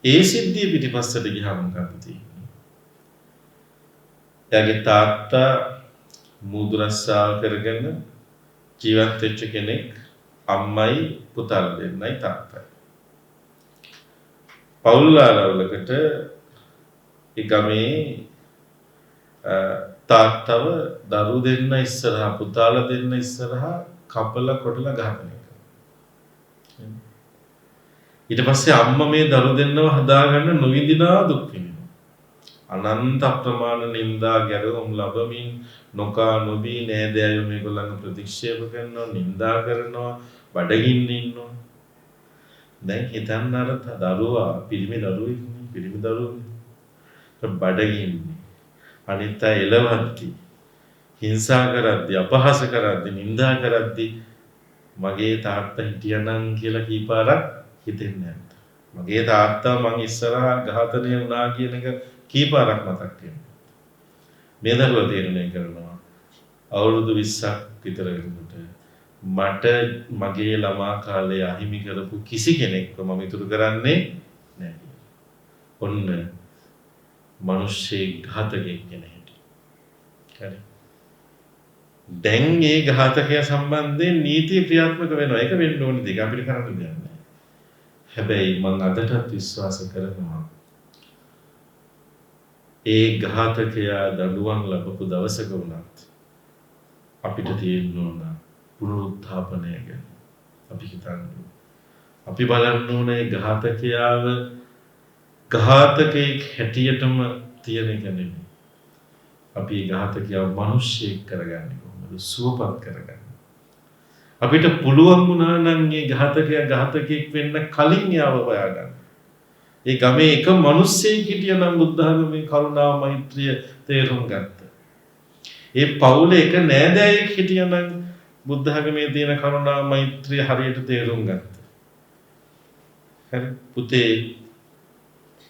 ඒ සිද්ධිය පිටිපස්සට ගියාම මොකක්ද තියෙන්නේ? එයාගේ තාත්තා මුදුරස්සා කරගෙන ජීවත් වෙච්ච කෙනෙක් අම්මයි පුතාලා දෙන්නයි තාත්තයි. පවුල් ආරවලකට ඒ ගමේ තාත්තව දරු දෙන්න ඉස්සරහා පුතාලා දෙන්න ඉස්සරහා කපලා කොටලා ඝාතනය කරනවා. ඊට පස්සේ අම්මා මේ දරු දෙන්නව හදාගන්න නොවිඳිනා දුක් විඳිනවා. අනන්ත අප්‍රමාණ නිന്ദා ගැරහුම් ලැබමින් නොකා නොබී නෑදෑයෝ මේගොල්ලන්ව ප්‍රතික්ෂේප කරනවා, නිന്ദා කරනවා, බඩගින්න ඉන්නවා. දැන් හිතන්න අර දරුවා පිරිමි දරුවෙක් බඩගින්නේ අනිත් අය එළවද්දි හිංසා කරද්දි අපහාස කරද්දි නිന്ദා කරද්දි මගේ තාත්තා හිටියනම් කියලා කීපාරක් හිතෙන්නේ නැද්ද? මගේ තාත්තා මං ඉස්සරහා ඝාතනය වුණා කියන එක කීපාරක් මතක් වෙනවා. මේ දරුවා තීරණය කරනවා අවුරුදු 20ක් විතර වෙනකොට මට මගේ ළමා කාලේ අහිමි කරපු කිසි කෙනෙක්ව මම ඉතුරු කරන්නේ නැහැ. ඔන්න මිනිස්සේ ඝාතකයෙක් කෙනෙක්. හරි. දැන් මේ ඝාතකයා සම්බන්ධයෙන් නීතිය ක්‍රියාත්මක වෙනවා. ඒක වෙන්න ඕනේ දෙයක් අපිට කරන්න දෙයක් නැහැ. හැබැයි මම අදටත් විශ්වාස කරනවා ඒ ඝාතකයා දඬුවම් ලැබපු දවසක වුණත් අපිට තියෙන්න ඕන පුනරුත්ථාපනය ගැන අපි හිතන්න ඕන. අපි බලන්න ඕනේ ඝාතකයාව ඝාතකෙක් හැටියටම තියෙන එක නෙමෙයි. අපි ඝාතකයාව මිනිස්සෙක් කරගන්නේ කොහොමද? සුවපත් කරගන්නේ. අපිට පුළුවන් වුණා නම් මේ ඝාතකයා ඝාතකෙක් වෙන්න කලින් යාව හොයාගන්න. ඒ ගමේ එක මිනිස්සෙක් හිටියනම් බුද්ධ ධර්මයේ කරුණාව මෛත්‍රිය තේරුම් ගත්තා. ඒ පවුලේ එක නෑදෑයෙක් හිටියනම් බුද්ධ ධර්මයේ තියෙන කරුණාව මෛත්‍රිය හරියට තේරුම් ගත්තා. හරි පුතේ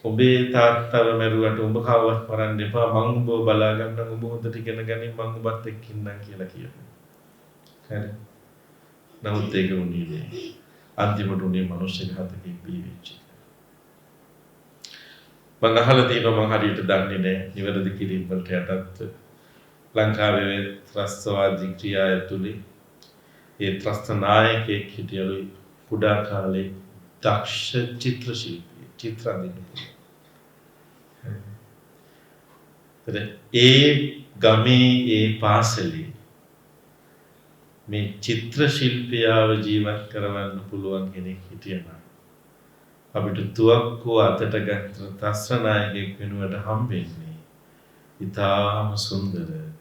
ඔබේ තාත්තව මරුවට ඔබ කවවත් මරන්න එපා මං ඔබව බලා ගන්නම් ඔබ හොඳට ඉගෙන ගනින් මං ඔබත් එක්ක ඉන්නම් කියලා කියනවා. හරි. නමුත් ඒක උනේ නෑ. අන්තිමට උනේ මනුෂ්‍ය ඝාතකෙක් බීවිච්ච. මං අහලා තියෙනවා මං හරියට දන්නේ නෑ නිවැරදි කිරීම වලට යටත් ලංකාවේ ත්‍රස්තවාදී ක්‍රියා ඇතුළේ ඒ ත්‍රස්ත නායකයෙක් හිටියලු කුඩා කාලේ දක්ෂ චිත්‍ර ශිල්පී චිත්‍ර අඳින්න. ඒ ගමේ ඒ පාසලේ මේ චිත්‍ර ශිල්පියාව ජීවත් කරවන්න පුළුවන් කෙනෙක් හිටියනම් අපිට තුවක්කුව අතට ගත්ත ත්‍රස්තනායකයෙක් වෙනුවට හම්බෙන්නේ ඉතාම සුන්දර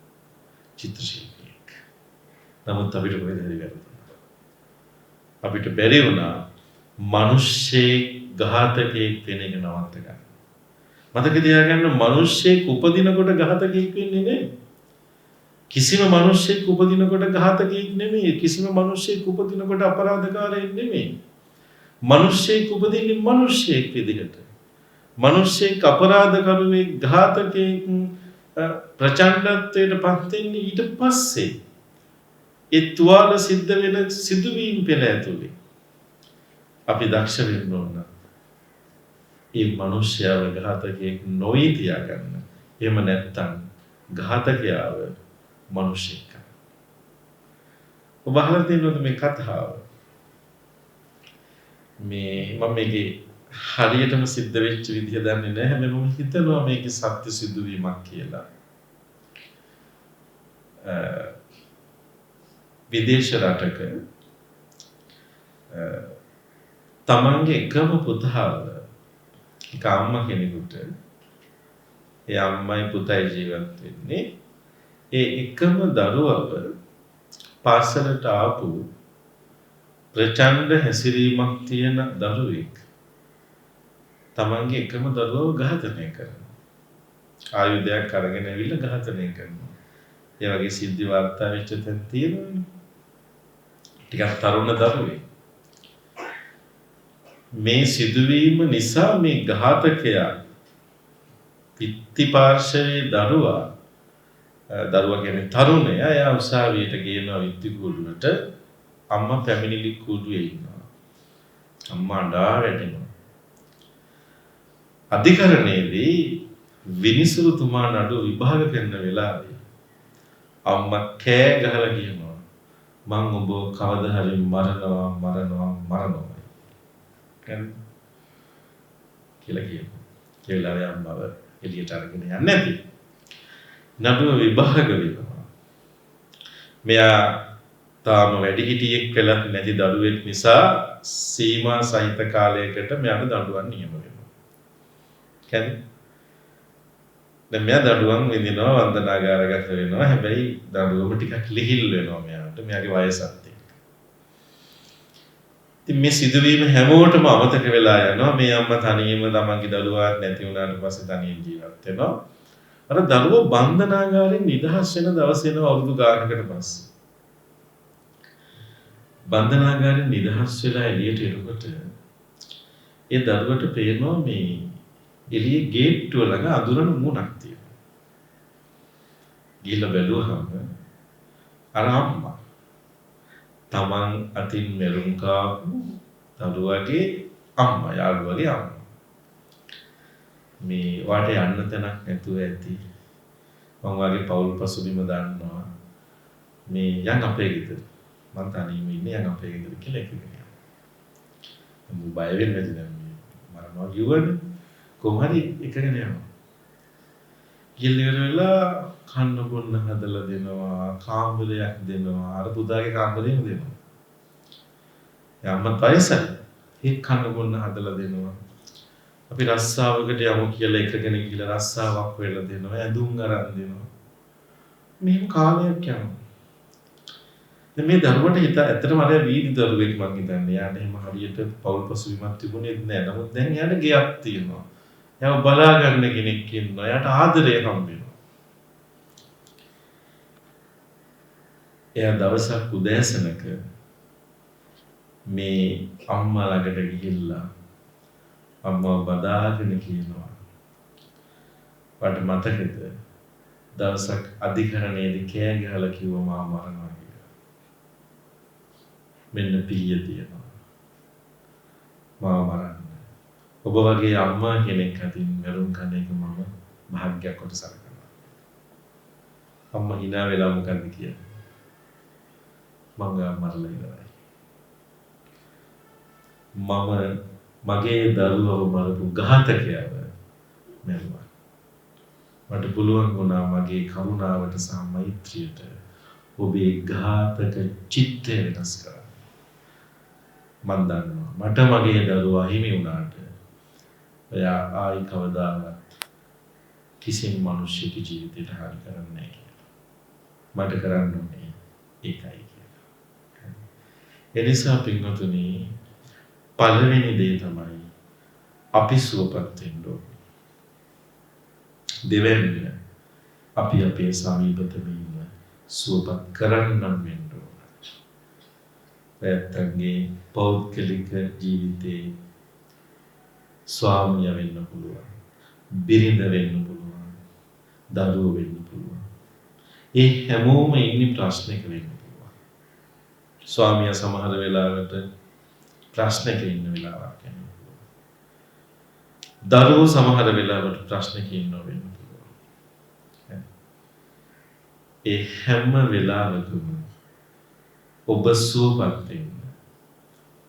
චිත්‍ර ශිල්පියෙක්. නමුත් අපිට කොහෙද හරි වැරදුනා. අපිට බැරි වුණා මිනිස්සෙක් ඝාතකයෙක් වෙන එක නවත්ත ගන්න. මතක තියාගන්න මිනිස්සෙක් උපදිනකොට ඝාතකයෙක් වෙන්නේ නෙමෙයි. කිසිම මිනිස්සෙක් උපදිනකොට ඝාතකයෙක් නෙමෙයි. කිසිම මිනිස්සෙක් උපදිනකොට අපරාධකාරයෙක් නෙමෙයි. මිනිස්සෙක් උපදින්නේ මිනිස්සෙක් විදිහට. මිනිස්සෙක් අපරාධකරුවෙක් ඝාතකයෙක් ප්‍රචණ්ඩත්වයට පත් වෙන්නේ ඊට පස්සේ. ඒ තුවාල සිද්ධ වෙන සිදුවීම් පෙළ ඇතුලේ. අපි දක්ෂ වෙන්න ඕන. ඒ මිනිස්යාව ඝාතකයෙක් නොවී තියාගන්න. එහෙම නැත්නම් ඝාතකයාව මිනිසෙක් කරන්න. ඔබ අහලා තියෙනවද මේ කතාව? මම මේකේ හරියටම සිද්ධ වෙච්ච විදිහ දන්නේ නැහැ. හැබැයි මම හිතනවා මේකේ සත්‍ය සිදුවීමක් කියලා. විදේශ රටක තමන්ගේ එකම පුතාව එක අම්මා කෙනෙකුට ඒ අම්මයි පුතයි ජීවත් වෙන්නේ ඒ එකම දරුවව පාසලට ආපු ප්‍රචණ්ඩ හැසිරීමක් තියෙන දරුවෙක් තමන්ගේ එකම දරුවව ඝාතනය කරනවා. ආයුධයක් අරගෙන ඇවිල්ලා ඝාතනය කරනවා. ඒ වගේ සිද්ධි වාර්තා වෙච්ච තැන් තියෙනවනේ. ටිකක් තරුණ දරුවෙක්. මේ සිදුවීම නිසා මේ ඝාතකයා පිටිපාර්ශවයේ දරුවා කියන්නේ තරුණයා එයා උසාවියට ගියනවා විත්ති කුඩුවට අම්මා පැමිණිලි කුඩුවේ ඉන්නවා. අම්මා අඬා වැටෙනවා. අධිකරණයේදී විනිසුරුතුමා නඩුව විභාග කරන වෙලාවේ අම්මා කෑ ගහලා කියනවා මං ඔබ කවදා හරි මරනවා කියලා කියනවා. ඒ වෙලාවේ අම්මව එළියට අරගෙන යන්නේ නැති. නඩුව විභාග වෙනවා. මෙයා තාම වැඩිහිටියෙක් වෙලා නැති දරුවෙක් නිසා සීමා සහිත කාලයකට මෙයාට දඬුවම් නියම වෙනවා. කියන්නේ දැන් මෙයා දඬුවම් විඳිනවා වන්දනාගාරගත වෙනවා. හැබැයි දඬුවම ටිකක් ලිහිල් වෙනවා මෙයාට. මෙයාගේ වයසත් එක්ක. ඉතින් මේ සිදුවීම හැමෝටම අමතක වෙලා යනවා. මේ අම්මා තනියම තමන්ගේ දරුවා නැති වුණාට පස්සේ තනියෙන් ජීවත් වෙනවා. අර දරුවෝ බන්ධනාගාරයෙන් නිදහස් වෙන දවස් එනවා අවුරුදු ගානකට පස්සේ. බන්ධනාගාරයෙන් නිදහස් වෙලා එළියට එනකොට ඒ දරුවට පේනවා මේ එළියේ ගේට්ටුව ළඟ අඳුරන මුණක් තියෙනවා. ගිහලා බැලුවහම අර අම්මා තමන් අතින් මෙරුම් කාපු දරුවගේ අම්මා යාළුවගේ අම්මා. මේ වාට යන්න තැනක් නැතුව ඇති. මම වගේ පෞල් පසුබිම දන්නවා. මේ යන් අපේ ගෙදර. මං තනියම ඉන්නේ යන් අපේ ගෙදර කියලා එකගෙන යනවා. මම බය වෙන්නේ නැති දැන් මේ මරනවා කිව්වනේ. කොහොම හරි එකගෙන යනවා. ගිල්ලිවලා කන්න බොන්න හදලා දෙනවා, කාමරයක් දෙනවා, අර පුතාගේ කාමරේම දෙනවා. යම්ම පයිසයි ඒ කන්න බොන්න හදලා දෙනවා. අපි රස්සාවකට යමු කියලා එකගෙන ගිහලා රස්සාවක් වෙලා දෙනවා, ඇඳුම් අරන් දෙනවා. මෙහෙම කාලයක් යනවා. දැන් මේ දරුවට හිත ඇත්තටම අර වීදි දරුවෙක් මං හිතන්නේ. යාට එහෙම හරියට පෞල් පසුබිමක් තිබුණේ නැහැ. නමුත් දැන් යාට ගෙයක් තියෙනවා. එයාව බලා ගන්න කෙනෙක් ඉන්නවා. එයාට ආදරය හම්බ වෙනවා. එයා දවසක් උදෑසනක මේ අම්මා ළඟට ගිහිල්ලා අම්මා බදාගෙන කියනවා. "වට මතකද? දවසක් අධිකරණයේදී කෑ ගහලා කිව්වා මා මරනවා කියලා. මෙන්න පිළිය තියෙනවා. මා මරන්න. ඔබ වගේ අම්මා කෙනෙක් අතින් මරුන් කන එක මම භාග්‍යයක් කොට සලකනවා." අම්මා hina වෙලා මොකද්ද කියන්නේ? "මං මරලා ඉවරයි. මම මගේ දරුවව මරපු ඝාතකයව මැරුවා. මට පුළුවන් වුණා මගේ කරුණාවට සහ මෛත්‍රියට ඔබේ ඝාතක චිත්තය වෙනස් කරන්න. මන් දන්නවා මට මගේ දරුවා හිමි වුණාට එයා ආයි කවදාවත් කිසිම මිනිහෙකුගේ ජීවිතයට හානි කරන්නේ නැහැ කියලා. මට කරන්න ඕනේ ඒකයි කියලා." එනිසා පින්වතුනි පළවෙනි දේ තමයි අපි සුවපත් වෙන්න ඕනේ. දෙවෙනි අපි අපේ සමීපතම ඉන්න සුවපත් කරන්නම වෙන්න ඕනේ. පැත්තන්ගේ පෞද්ගලික ජීවිතේ ස්වාමියා වෙන්න පුළුවන්, බිරිඳ වෙන්න පුළුවන්, දරුවෝ වෙන්න පුළුවන්. ඒ හැමෝම ඉන්නේ ප්‍රශ්නයක වෙන්න පුළුවන්. ස්වාමියා සමහර වෙලාවට ප්‍රශ්නයක ඉන්න වෙලාවක් වෙන්න පුළුවන්. දරුවෝ සමහර වෙලාවට ප්‍රශ්නයක ඉන්න වෙන්න පුළුවන්. ඒ හැම වෙලාවකම ඔබ සුවපත් වෙන්න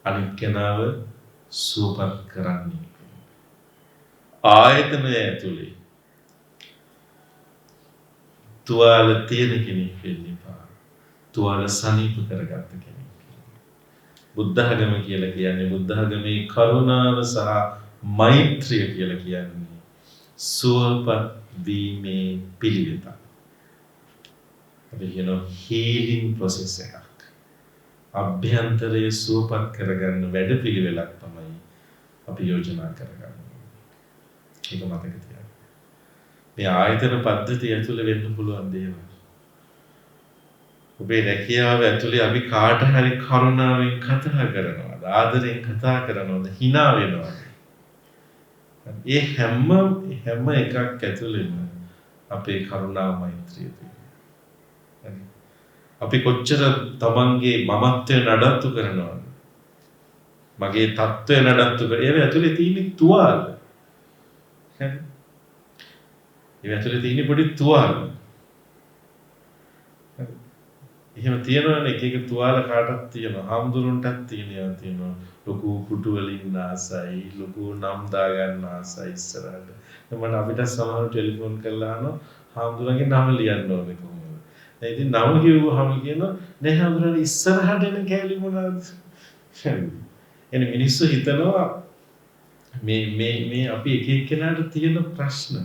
අනිත් කෙනාව සුවපත් කරන්නේ. ආයතනය ඇතුලේ තුවාල තියෙන කෙනෙක් වෙන්න එපා. තුවාල සනීප කරගත්ත කෙනෙක්. බුද්ධ ධර්ම කියලා කියන්නේ බුද්ධ ධර්මයේ කරුණාව සහ මෛත්‍රිය කියලා කියන්නේ සුවපත් වීමේ පිළිවෙත. අපි කියන හීලින් ප්‍රොසෙස් එකක්. අභ්‍යන්තරයේ සුවපත් කරගන්න වැඩපිළිවෙලක් තමයි අපි යෝජනා කරගන්නේ. ඒක මතක තියාගන්න. මේ ආයතන පද්ධතිය ඇතුළේ වෙන්න පුළුවන් දේවල්. ඔබේ රැකියාව ඇතුලේ අපි කාට හරි කරුණාවෙන් කතා කරනවාද, ආදරෙන් කතා කරනවාද, hina වෙනවාද? ඒ හැම එකක් ඇතුළේම අපේ කරුණා මෛත්‍රිය තියෙනවා. අපි කොච්චර තමන්ගේ මමත්වය නඩත්තු කරනවද? මගේ තත්ත්වය නඩත්තු කර. ඒව ඇතුලේ තියෙන තුවාල. ඒව ඇතුලේ තියෙන පොඩි තුවාල. එහෙම තියෙනවනේ එක එක තුවාල කාටත් තියෙනවා. හාමුදුරන්ටත් තියෙනවා. ලොකු කුටු වලින් ආසයි, ලොකු නම් දා ගන්න ආසයි ඉස්සරහට. මම අපිට සමහර ටෙලිෆෝන් කරලා අහනවා හාමුදුරන්ගේ නම ලියන්න ඕනේ කොහොමද? ඉතින් නම කිව්වහම කියනවා නේ හාමුදුරනේ ඉස්සරහට එන කැලි මොනවද? එනේ මිනිස්සු හිතනවා මේ අපි එක එක්කෙනාට තියෙන ප්‍රශ්න.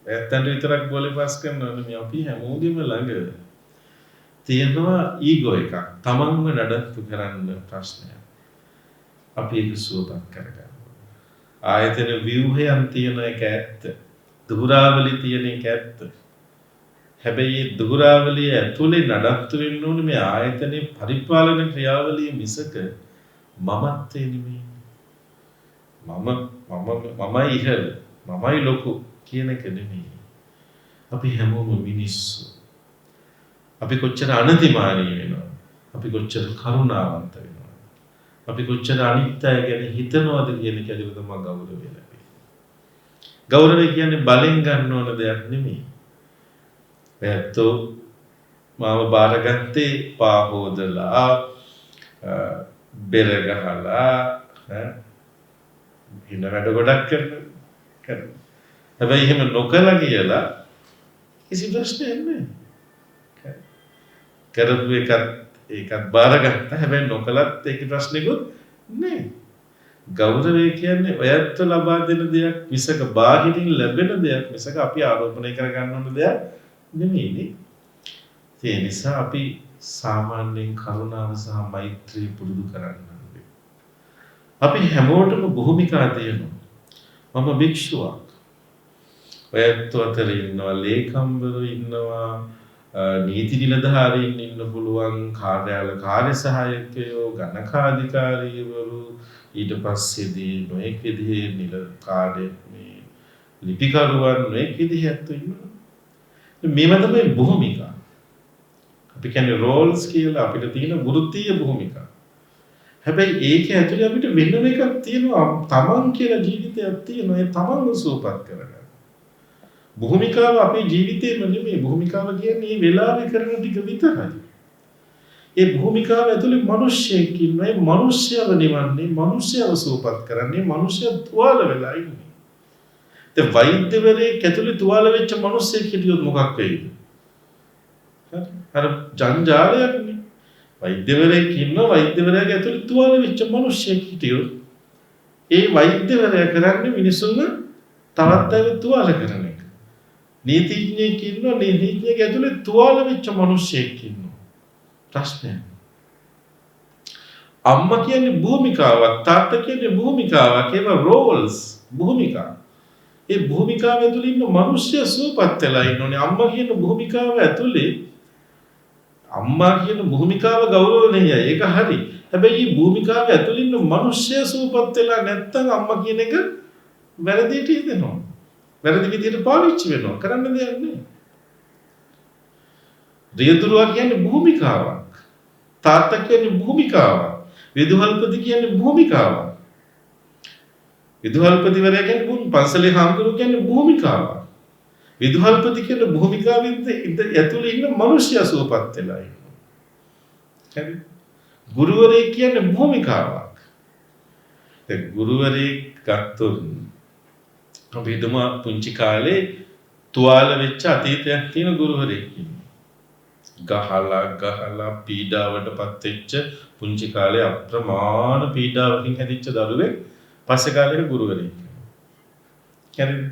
ඇත්තට විතරක් ගෝලේ පාස් කරනවනේ මේ අපි හැමෝගෙම ළඟ තියෙනවා ඊගෝ එකක්. තමන්ව නඩත්තු කරන්න ප්‍රශ්නයක්. අපි ඒක සුවපත් කරගන්න. ආයතන ව්‍යුහයන් තියෙන එක ඇත්ත. දුරාවලි තියෙන එක ඇත්ත. හැබැයි දුරාවලිය ඇතුලේ නඩත්තු වෙන්න ඕනේ මේ ආයතනයේ පරිපාලන ක්‍රියාවලිය මිසක මමත්වේ නෙමෙයි. මමයි ඉහළ මමයි ලොකු කියන එක නෙමෙයි. අපි හැමෝම මිනිස්සු. අපි කොච්චර අනතිමානී වෙනවද? අපි කොච්චර කරුණාවන්ත වෙනවද? අපි කොච්චර අනිත් අය ගැන හිතනවද කියන එක ඇතුළත තමයි ගෞරවය ලැබෙන්නේ. ගෞරවය කියන්නේ බලෙන් ගන්න ඕන දෙයක් නෙමෙයි. ඇත්තෝ මාව බාරගත්තේ පාහෝදලා බෙර ගහලා ඉන්න වැඩ ගොඩක් කරනවා. හැබැයි එහෙම නොකලා කියලා කිසි ප්‍රශ්නයක් නැහැ. කරපු ඒකත් බාරගත්තා. හැබැයි නොකලත් ඒක ප්‍රශ්නෙකුත් නෑ. ගෞරවය කියන්නේ ඔයත් ලබා දෙන දෙයක් මිසක බාහිරින් ලැබෙන දෙයක් මිසක අපි ආරෝපණය කරගන්න ඕන දෙයක් නෙමෙයි. ඒ නිසා අපි සාමාන්‍යයෙන් කරුණාව සහ මෛත්‍රිය පුරුදු කරන්න ඕනේ. අපි හැමෝටම භූමිකා තියෙනවා. මම භික්ෂුවක්. ඔයත් අතර ඉන්නවා ලේකම්වරු ඉන්නවා. නීති නිලධාරීන් ඉන්න පුළුවන් කාර්යාල කාර්ය සහායකයෝ ගණකාධිකාරීවරු ඊට පස්සේදී නොඑක් විදිහේ නිල කාර්ය මේ ලිපිකරුවන් නොඑක් විදිහේ ඇත්තෝ ඉන්නවා. මේව තමයි භූමිකා. අපි කියන්නේ රෝල්ස් කියලා අපිට තියෙන වෘත්තීය භූමිකා. හැබැයි ඒක ඇතුලේ අපිට වෙනම එකක් තියෙනවා. තමන් කියලා ජීවිතයක් තියෙනවා. ඒ තමන්ව සූපත් කරගන්න. භූමිකාව අපේ ජීවිතේම නෙමෙයි. භූමිකාව කියන්නේ මේ වෙලාවේ කරන ටික විතරයි. ඒ භූමිකාව ඇතුලේ මිනිස්සෙක් ඉන්නවා. ඒ මිනිස්සයව නිවන්නේ, මිනිස්සයව සූපත් කරන්නේ, මිනිස්සය තුවාල වෙලා ඉන්නේ. ඒ වෛද්‍යවරයෙක් ඇතුලේ තුවාල වෙච්ච මිනිස්සෙක් හිටියොත් මොකක් වෙයිද? හරි. අර ජංජාලයක්නේ. වෛද්‍යවරයෙක් ඉන්නවා. වෛද්‍යවරයාගේ ඇතුලේ තුවාල වෙච්ච මිනිස්සෙක් හිටියොත් ඒ වෛද්‍යවරයා කරන්නේ මිනිසුන්ව තවත් අය තුවාල කරන එක. නීතිඥයෙක් ඉන්නවා. නීතිඥයෙක් ඇතුලේ තුවාල වෙච්ච මිනිස්සෙක් ඉන්නවා. ප්‍රශ්නයක්. අම්මා කියන්නේ භූමිකාවක්, තාත්තා කියන්නේ භූමිකාවක්. ඒවා රෝල්ස්, භූමිකා. ඒ භූමිකාව ඇතුලේ ඉන්න මිනිස්සු සුවපත් වෙලා ඉන්නෝනේ. අම්මා කියන භූමිකාව ඇතුලේ අම්මා කියන භූමිකාව ගෞරවණීයයි. ඒක හරි. හැබැයි මේ භූමිකාව ඇතුලේ ඉන්න මිනිස්සු සුවපත් වෙලා නැත්තම් අම්මා කියන එක වැරදිට හිතෙනවා. වැරදි විදිහට පාවිච්චි වෙනවා. කරන්න දෙයක් නෑ. රියදුරුවා කියන්නේ භූමිකාවක්. තාත්තා කියන්නේ භූමිකාවක්. විදුහල්පති කියන්නේ භූමිකාවක්. විදුහල්පතිවරයා කියන්නේ පන්සලේ හාමුදුරුවෝ කියන්නේ භූමිකාවක්. විදුහල්පති කියන භූමිකාවෙන් ඇතුලේ ඉන්න මිනිස්සු සුවපත් වෙලා ඉන්නවා. හරි. ගුරුවරයෙක් කියන්නේ භූමිකාවක්. ඒ ගුරුවරයෙක් ගත්තොත් අපි හිතමු පුංචි කාලේ තුවාල වෙච්ච අතීතයක් තියෙන ගුරුවරයෙක් ඉන්නවා. ගහලා පීඩාවටපත් වෙච්ච පුංචි කාලේ අප්‍රමාණ පීඩාවකින් හැදිච්ච දරුවෙක් පස්සේ කාලේ ගුරුවරයෙක්. කියන්නේ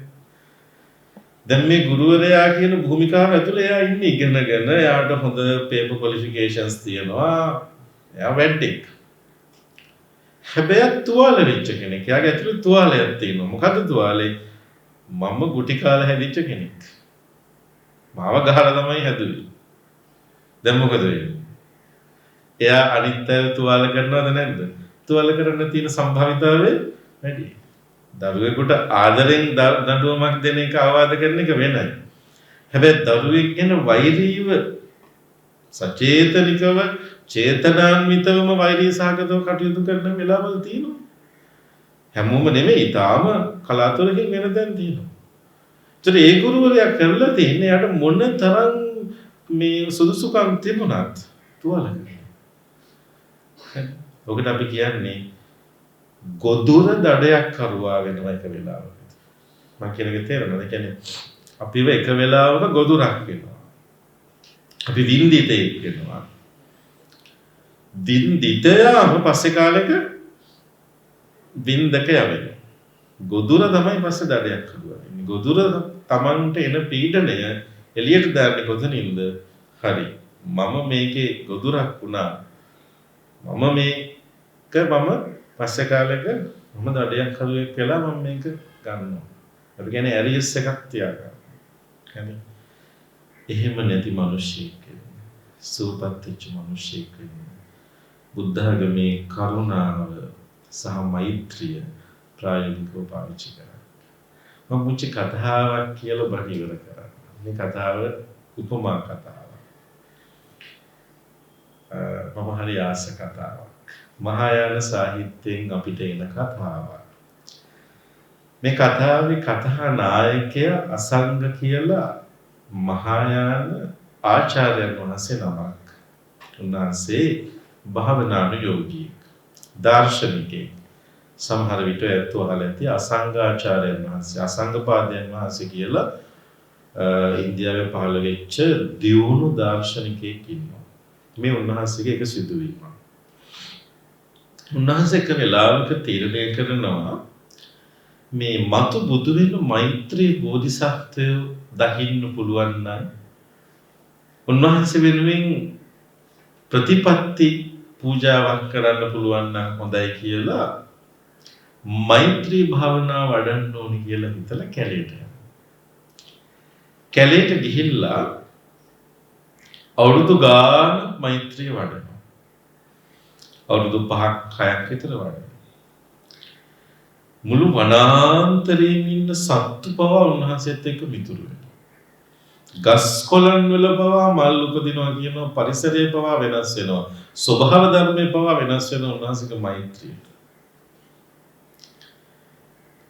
දැන් මේ ගුරුවරයා කියන භූමිකාව ඇතුලේ එයා ඉන්නේ ඉගෙනගෙන එයාට හොඳ පේපර් ක්වොලිෆිකේෂන්ස් තියෙනවා. එයා වැඩෙක්. හැබැයි තුවාල වෙච්ච කෙනෙක්. එයාගේ ඇතුලේ තුවාලයක් තියෙනවා. මොකද්ද තුවාලේ? මම ගුටි කාලා හැදිච්ච කෙනෙක්. මාව ගහලා තමයි හැදුවේ. දැන් මොකද වෙන්නේ? එයා අනිත් අය තුවාල කරනවද නැද්ද? තුවාල කරන්න තියෙන සම්භාවිතාවය වැඩි. දරුවෙකුට ආදරෙන් දඬුවමක් දෙන එක අවවාද කරන එක වෙනයි. හැබැයි දරුවෙක් ගැන වෛරීව සචේතනිකව චේතනාන්විතවම වෛරී සහගතව කටයුතු කරන වෙලාවල් තියෙනවා. හැමෝම නෙමෙයි, තාම කලාතුරකින් වෙන දැන් තියෙනවා. ඒතර ඒ ගුරුවරයා කරලා තියෙන්නේ යාට මොන තරම් මේ සුදුසුකම් තිබුණත් තුවාල කරනවා. ඔකට අපි කියන්නේ ගොදුර දඩයක් කරුවා වෙනවා එක වෙලාවක. මම කියන එක තේරෙනවද? ඒ කියන්නේ අපිව එක වෙලාවක ගොදුරක් වෙනවා. අපි වින්දිතේ වෙනවා. වින්දිතයම පස්සේ කාලෙක වින්දක යවෙනවා. ගොදුර තමයි පස්සේ දඩයක් කරුවා වෙන්නේ. ගොදුර Tamanට එන පීඩනය එළියට දාන්නේ කොතනින්ද? හරි. මම මේකේ ගොදුරක් වුණා. මම පස්සේ කාලෙක මම දඩයක් කරුවේ කියලා මම මේක ගන්නවා. අපි කියන්නේ ඇරියස් එකක් තියාගන්න. يعني එහෙම නැති මිනිස්සෙක් වෙන්නේ. සූපත් වෙච්ච මිනිස්සෙක් වෙන්නේ. බුද්ධ ආගමේ කරුණාව සහ මෛත්‍රිය ප්‍රායෝගිකව පාවිච්චි කරා. මම මුචි කතාවක් කියලා බණ ඉවර කරා. මේ කතාව උපමා කතාවක්. මම හරි ආස කතාවක්. මහායාන සාහිත්‍යයෙන් අපිට එන කතාවක්. මේ කතාවේ කතා නායකයා අසංග කියලා මහායාන ආචාර්යයන් වහන්සේ නමක්. උන්වහන්සේ භාවනානුයෝගී දාර්ශනිකයෙක්. සමහර විට ඇත්තෝ අහලා ඇති අසංඝාචාර්යයන් වහන්සේ අසංඝපාදයන් වහන්සේ කියලා ඉන්දියාවේ පහළ වෙච්ච දියුණු දාර්ශනිකයෙක් ඉන්නවා. මේ උන්වහන්සේගේ එක සිදුවීමක්. උන්වහන්සේ එක වෙලාවක තීරණය කරනවා මේ මතු බුදු වෙන මෛත්‍රී බෝධිසත්වය දකින්න පුළුවන් නම් උන්වහන්සේ වෙනුවෙන් ප්‍රතිපත්ති පූජාවක් කරන්න පුළුවන් නම් හොඳයි කියලා මෛත්‍රී භාවනාව වඩන්න ඕනි කියලා හිතලා කැලේට යනවා. කැලේට ගිහිල්ලා අවුරුදු ගාන මෛත්‍රිය වඩනවා. අවුරුදු 5ක් 6ක් විතර වඩනවා. මුළු වනාන්තරයේ ඉන්න සත්තු පවා උන්වහන්සේත් එක්ක මිතුරු වෙනවා. ගස් කොළන් වල පවා මල් උපදිනවා කියනවා. පරිසරය පවා වෙනස් වෙනවා. ස්වභාව ධර්මයේ පවා වෙනස් වෙනවා උන්වහන්සේගේ මෛත්‍රියට.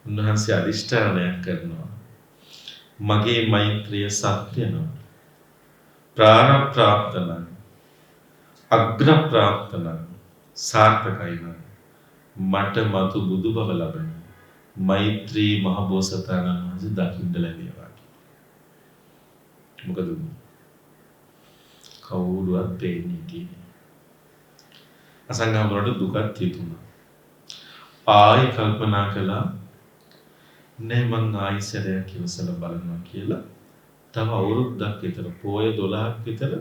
උන්වහන්සේ අදිෂ්ඨානයක් කරනවා. මගේ මෛත්‍රිය සත්‍ය නම් ප්‍රාණප්‍රාප්තන අග්‍ර ප්‍රාප්තන සාර්ථකයි නම් මට මතු බුදු බව ලබන මෛත්‍රී මහ බෝසතාණන් වහන්සේ දකින්න ලැබේවා. මොකද කවුරුවත් පේන්නේ නැහැ. අසංගමවලට දුකක් තිබුණා. ආයි කල්පනා කළා නෑ මං ආයිසරයක් ඉවසලා බලනවා කියලා. තව අවුරුද්දක් විතර පොය 12ක් විතර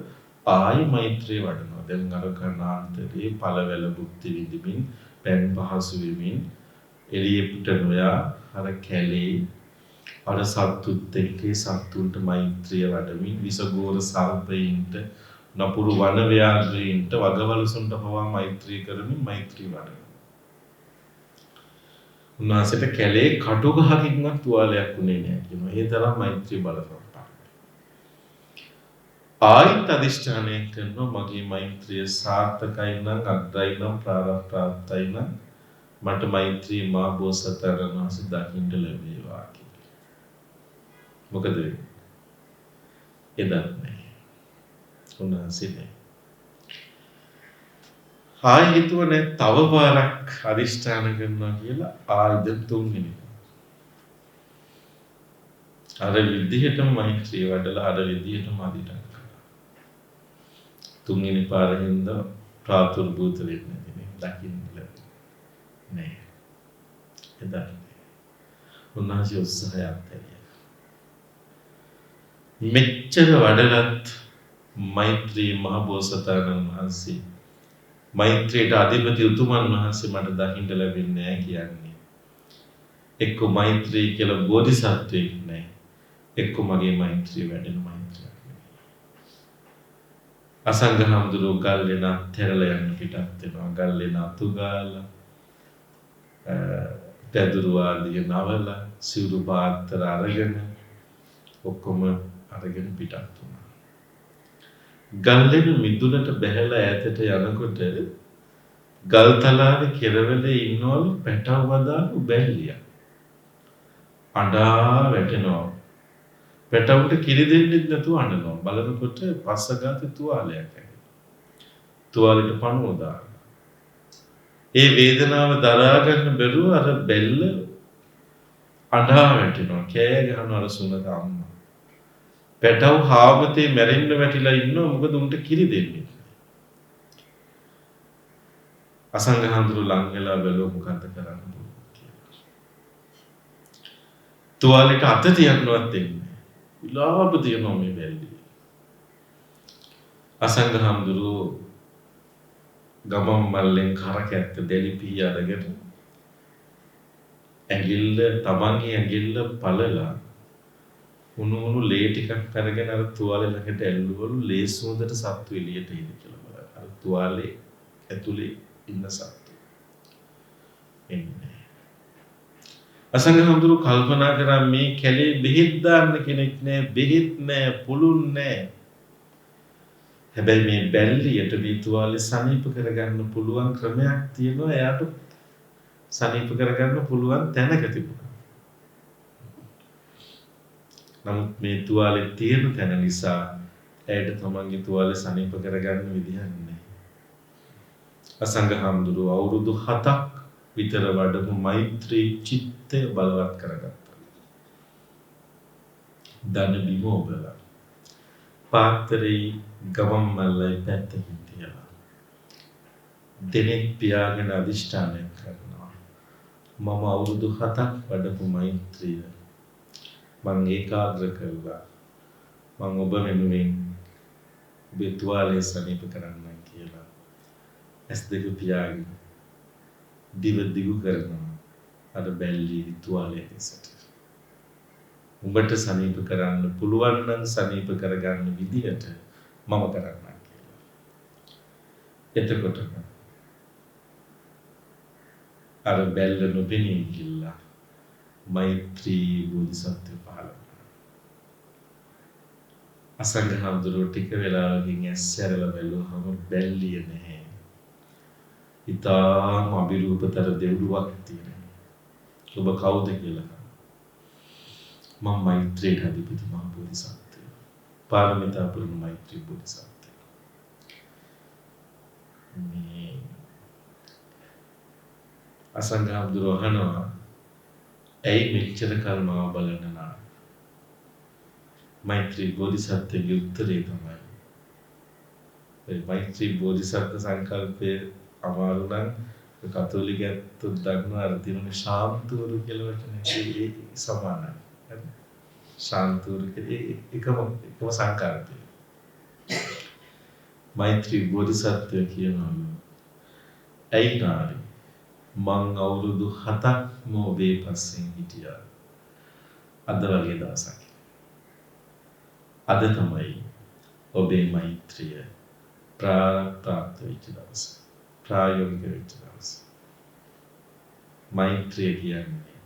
ආයි මෛත්‍රිය වඩනවා. දැන් අර කර්ණාන්තරේ පළවැල භුක්ති විඳින්මින් පෙන් පහසු වෙමින් එළියට නොයා අර කැලේ අර සත්තුත් එක්කේ සත්තුන්ට මෛත්‍රිය වඩමින් විසගෝර සර්පයින්ට නපුරු වන ව්‍යාඝ්‍රයින්ට වගවලසුන්ට පවා මෛත්‍රී කරමින් මෛත්‍රී වඩනවා. උන්වහන්සේට කැලේ කටු ගහකින්වත් තුවාලයක් උනේ නැහැ කියනවා. ඒ තරම් මෛත්‍රී බලනවා. ආයිත් අදිෂ්ඨානය කරනවා මගේ මෛත්‍රිය සාර්ථකයි නම් අග්‍රයි නම් ප්‍රාර්ථයි නම් මට මෛත්‍රී මා බෝසතාණන් වහන්සේ දකින්න ලැබේවා කියලා. මොකද වෙන්නේ? එදත් නැහැ. උන්වහන්සේ නැහැ. ආයි හිතුවනේ තව පාරක් අදිෂ්ඨාන කරනවා කියලා ආයිද තුන්වෙනි. අර විදිහටම මෛත්‍රී වඩලා අර විදිහටම අදිටක් කරා. තුන්වෙනි පාරින්ද ප්‍රාතුර්භූත වෙන්නේ දකින්න ලැබෙන්නේ නෑ. එදා උන්වහන්සේ උත්සාහයක් දැරියා. මෙච්චර වඩලත් මෛත්‍රී මහ බෝසතාණන් වහන්සේ මෛත්‍රියට අධිපති උතුමන් වහන්සේ මට දකින්න ලැබෙන්නේ නැහැ කියන්නේ. එක්ක මෛත්‍රී කියලා බෝධිසත්වෙක් නැහැ. එක්ක මගේ මෛත්‍රිය වැඩෙන මෛත්‍රියක් නෙවෙයි. අසංඝහම්දුරු ගල්ලෙන තෙරලා යන පිටත් වෙනවා. ගල්ලෙන අතුගාලා පැදුරු ආදිය නවල සිවුරු පාත්‍ර අරගෙන ඔක්කොම අරගෙන පිටත් වුණා. ගල්ලෙන මිදුලට බැහැලා ඈතට යනකොට ගල්තලාවේ කෙරවලේ ඉන්නවලු පැටව වදාළු බැල්ලියක්. අඬා වැටෙනවා. පැටවුන්ට කිරි දෙන්නෙත් නැතුව අඬනවා. බලනකොට පස්සගත තුවාලයක් ඇඟේ. තුවාලෙට පණුව දානවා. ඒ වේදනාව දරා ගන්න බැරුව අර බෙල්ල අඬා වැටෙනවා. කෑ ගහනවා අර සුනක අම්මා. පැටව හාවතේ මැරෙන්න වැටිලා ඉන්නවා. මොකද උන්ට කිරි දෙන්නේ. අසංගහන්තුරු ලං වෙලා බැලුව මොකද්ද කරන්න කියලා. තුවාලෙට අත තියන්නවත් දෙන්නේ. විලාප තියනවා මේ බැල්ලේ. අසංගහන්තුරු ගමම් මල්ලෙන් කරකැත්ත දෙලිපී අරගෙන ඇඟිල්ල තමන්ගේ ඇඟිල්ල පළලා උණු ලේ ටිකක් අරගෙන අර තුවාලේ ළඟට ඇල්ලුවලු ලේ සුවඳට සත්තු එළියට එන කියලා බලන්න. අර තුවාලේ ඇතුලේ ඉන්න සත්තු. එන්නේ. අසංගහන්තුරු කල්පනා කරා මේ කැලේ බෙහෙත් දාන්න කෙනෙක් නෑ, බෙහෙත් නෑ, පුළුන් නෑ. හැබැයි මේ බැල්ලියට වීතුවාලේ සනීප කරගන්න පුළුවන් ක්‍රමයක් තියෙනවා. එයාට සනීප කරගන්න පුළුවන් තැනක තිබුණා. නමුත් මේ තුවාලේ තියෙන තැන නිසා ඇයට තමන්ගේ තුවාලේ සනීප කරගන්න විදිහක් නැහැ. අසංගහන්තුරු අවුරුදු 7ක් විතර වඩපු මෛත්‍රී චිත්තය බලවත් කරගත්තා. දන බිම ඔබලා පාත්‍රේ ගමම් මල්ලයි පැත්තකින් තියලා දෙනෙක් පියාගෙන අදිෂ්ඨානයක් කරනවා. මම අවුරුදු 7ක් වඩපු මෛත්‍රිය මං ඒකාග්‍ර කළා. මං ඔබ වෙනුවෙන් ඔබේ තුවාලේ සනීප කරන්නම් කියලා. ඇස් දෙක පියාගෙන දිව දිගු කරනවා. අර බැල්ලි තුවාලේ දෙසට. උඹට සනීප කරන්න පුළුවන් නම් සනීප කරගන්න විදියට මම කරන්නම් කියලා. එතකොට අර බැල්ල නොපෙනී ගිල්ලා මෛත්‍රී බෝධිසත්ව පහළ වුණා. අසංගහන්තුරු ටික වෙලාවකින් ඇස් ඇරලා බැලුවහම බැල්ලිය නැහැ. ඉතාම අභිරූපතර දෙව්ලුවක් තියෙනවා. ඔබ කවුද කියලා. මම මෛත්‍රියට අධිපති මහ බෝධිසත්වය. පාරමිතා පුරන මෛත්‍රී බෝධිසත්වය. මේ අසංගහන්තුරු අහනවා ඇයි මෙච්චර කල් මාව බලන්න නා? මෛත්‍රී බෝධිසත්වයේ උත්තරේ තමයි ඒ මෛත්‍රී බෝධිසත්ව සංකල්පයේ අමාරු නම් කතෝලිකයන්ට දක්වන අර තියෙන ශාන්තුරු කියලා වචනේ ඒ සමානයි. ශාන්තුරු එකම සංකල්පය. මෛත්‍රී බෝධිසත්වය කියනවලු ඇයි නාරි මං අවුරුදු 7ක් ඔබේ පස්සෙන් හිටියා. අද වගේ දවසක්. අද තමයි ඔබේ මෛත්‍රිය ප්‍රාප්ත වෙච්ච දවස. ප්‍රායෝගික වෙච්ච දවස. මෛත්‍රිය කියන්නේ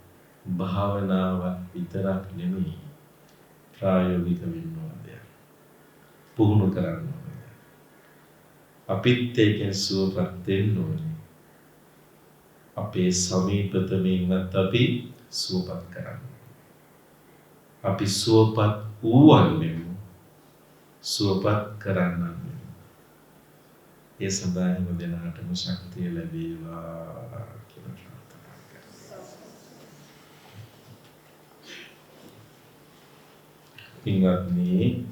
භාවනාවක් විතරක් නෙමෙයි ප්‍රායෝගික වෙන්න ඕන දෙයක්. පුහුණු කරන්න ඕනේ. අපිත් ඒකෙන් සුවපත් වෙන්න ඕනේ. අපේ සමීපතමින්වත් අපි සුවපත් කරන්න. අපි සුවපත් වූවන් වෙමු. සුවපත් කරන්න වෙමු. ඒ සඳහා හැම දිනකටම ශක්තිය ලැබේවා කියලා ප්‍රාර්ථනා කරනවා. පින්වත්නි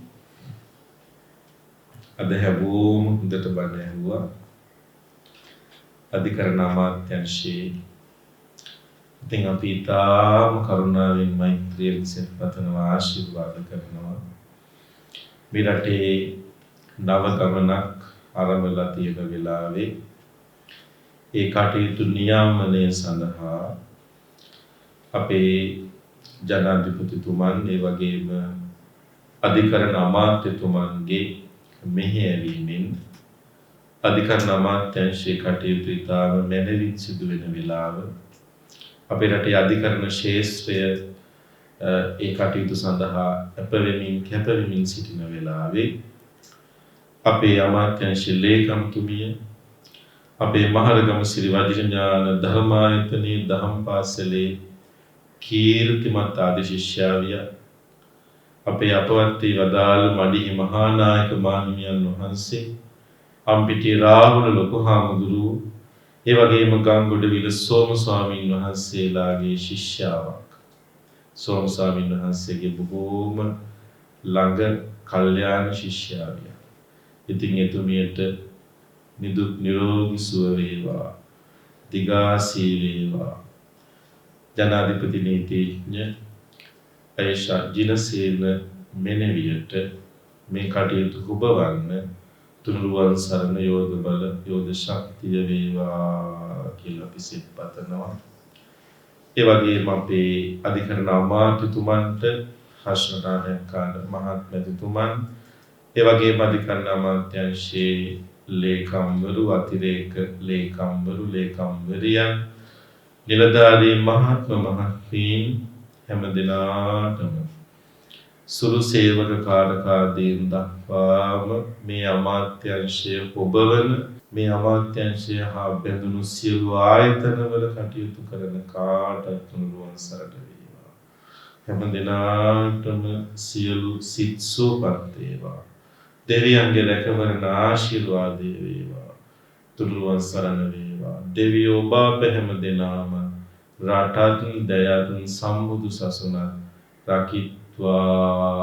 අද හැමෝම හොඳට බණ ඇහුවා. අධිකරණ අමාත්‍යංශයේ ඉතින් අපි ඊටාම කරුණාවෙන් මෛත්‍රියෙන් සෙත්පතනවා ආශිර්වාද කරනවා. මේ රටේ නව ගමනක් ආරම්භලා තියෙන වෙලාවේ ඒ කටයුතු නියාමනය සඳහා අපේ ජනාධිපතිතුමන් ඒ වගේම අධිකරණ අමාත්‍යතුමන්ගේ මෙහෙයවීමෙන් අධිකරණ අමාත්‍යංශයේ කටයුතු ඉතාම මැනවින් සිදු වෙන වෙලාව අපේ රටේ අධිකරණ ශාස්ත්‍රය ඒ කටයුතු සඳහා කැපවෙමින් සිටින වෙලාවේ අපේ අමාත්‍යංශ ලේකම්තුමිය අපේ මහරගම සිරි වජිරඥාන ධර්මායතනයේ දහම් පාසලේ කීර්තිමත් ආදි ශිෂ්‍යාවිය අපේ අපවත් වදාළ මඩිහි මහානායක මාහිමියන් වහන්සේ, අම්පිටිය රාහුල ලොකු හාමුදුරුවෝ, ඒ වගේම ගංගොඩවිල සෝම ස්වාමීන් වහන්සේලාගේ ශිෂ්‍යාවක්. සෝම ස්වාමීන් වහන්සේගේ බොහෝම ළඟ කල්යාණ ශිෂ්‍යාවිය. ඉතින් එතුමියට නිදුක් නිරෝගී සුව වේවා, දිගාසී වේවා. ජනාධිපති නීතිඥ අයෂා ජිනසේන මෙනෙවියට මේ කටයුතු හොබවන්න තුනුරුවන් සරණ යෝධ බල යෝධ ශක්තිය වේවා කියලා අපි සිත පතනවා. ඒ වගේම අපේ අධිකරණ අමාත්‍යතුමන්ට, හර්ෂනායකාන මහත්මැතිතුමන්, ඒ වගේම අධිකරණ අමාත්‍යාංශයේ ලේකම්වරු, අතිරේක ලේකම්වරු, ලේකම්වරියන්, නිලධාරී මහත්ම මහත්මීන් හැම දිනාටම සුළු සේවක කාර්යකාදීන් දක්වාම මේ අමාත්‍යාංශය ඔබවන, මේ අමාත්‍යාංශය හා බැඳුණු සියලු ආයතනවල කටයුතු කරන කාටත් තුනුරුවන් සරණ වේවා. හැම දිනාටම සියලු සිත් සුවපත් වේවා. දෙවියන්ගේ රැකවරණ ආශිර්වාදය වේවා. තුනුරුවන් සරණ වේවා. දෙවියෝ ඔබ අප හැම දිනාම රටත් දයත් සම්බුදු සසුනත් රකිත්වා.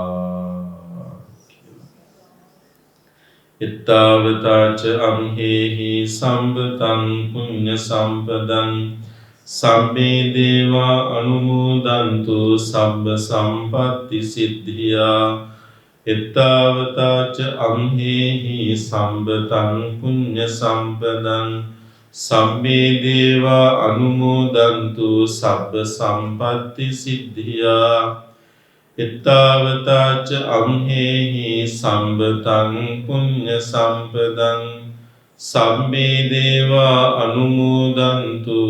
ittavataච amhehi සම්පතං පුඤ්ඤ සම්පදං සම්මේ දේවා අනුමෝදන්තු සබ්බ සම්පත්ති සිද්ධියා. ittavataච amhehi සම්පතං පුඤ්ඤ සම්පදං සම්මේ දේවා අනුමෝදන්තු සබ්බ සම්පත්ති සිද්ධියා. ittavataච amhehi සම්පතං පුඤ්ඤ සම්පදං සම්මේ දේවා අනුමෝදන්තු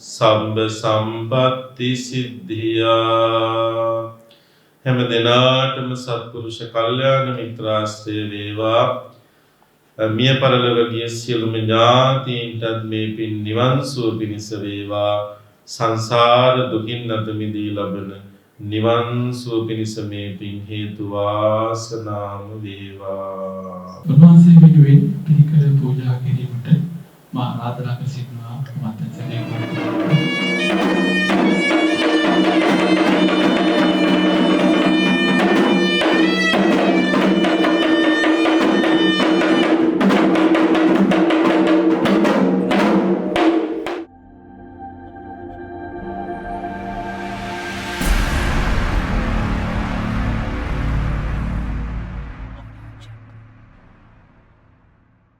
සබ්බ සම්පත්ති සිද්ධියා. හැම දිනාටම සත්පුරුෂ කල්යාණ මිත්‍රාශ්‍රය වේවා. මිය පරලොව ගිය සියලුම ඥාතීන්ටත් මේ පින් නිවන් සුව පිණිස වේවා. සංසාර දුකින් අත මිදී ලබන නිවන් සුව පිණිස මේ පින් හේතු වාසනාම වේවා. උන්වහන්සේ වෙනුවෙන් පිළිකර පූජා කිරීමට මා ආරාධනා කර සිටිනවා. මාතන් සදේ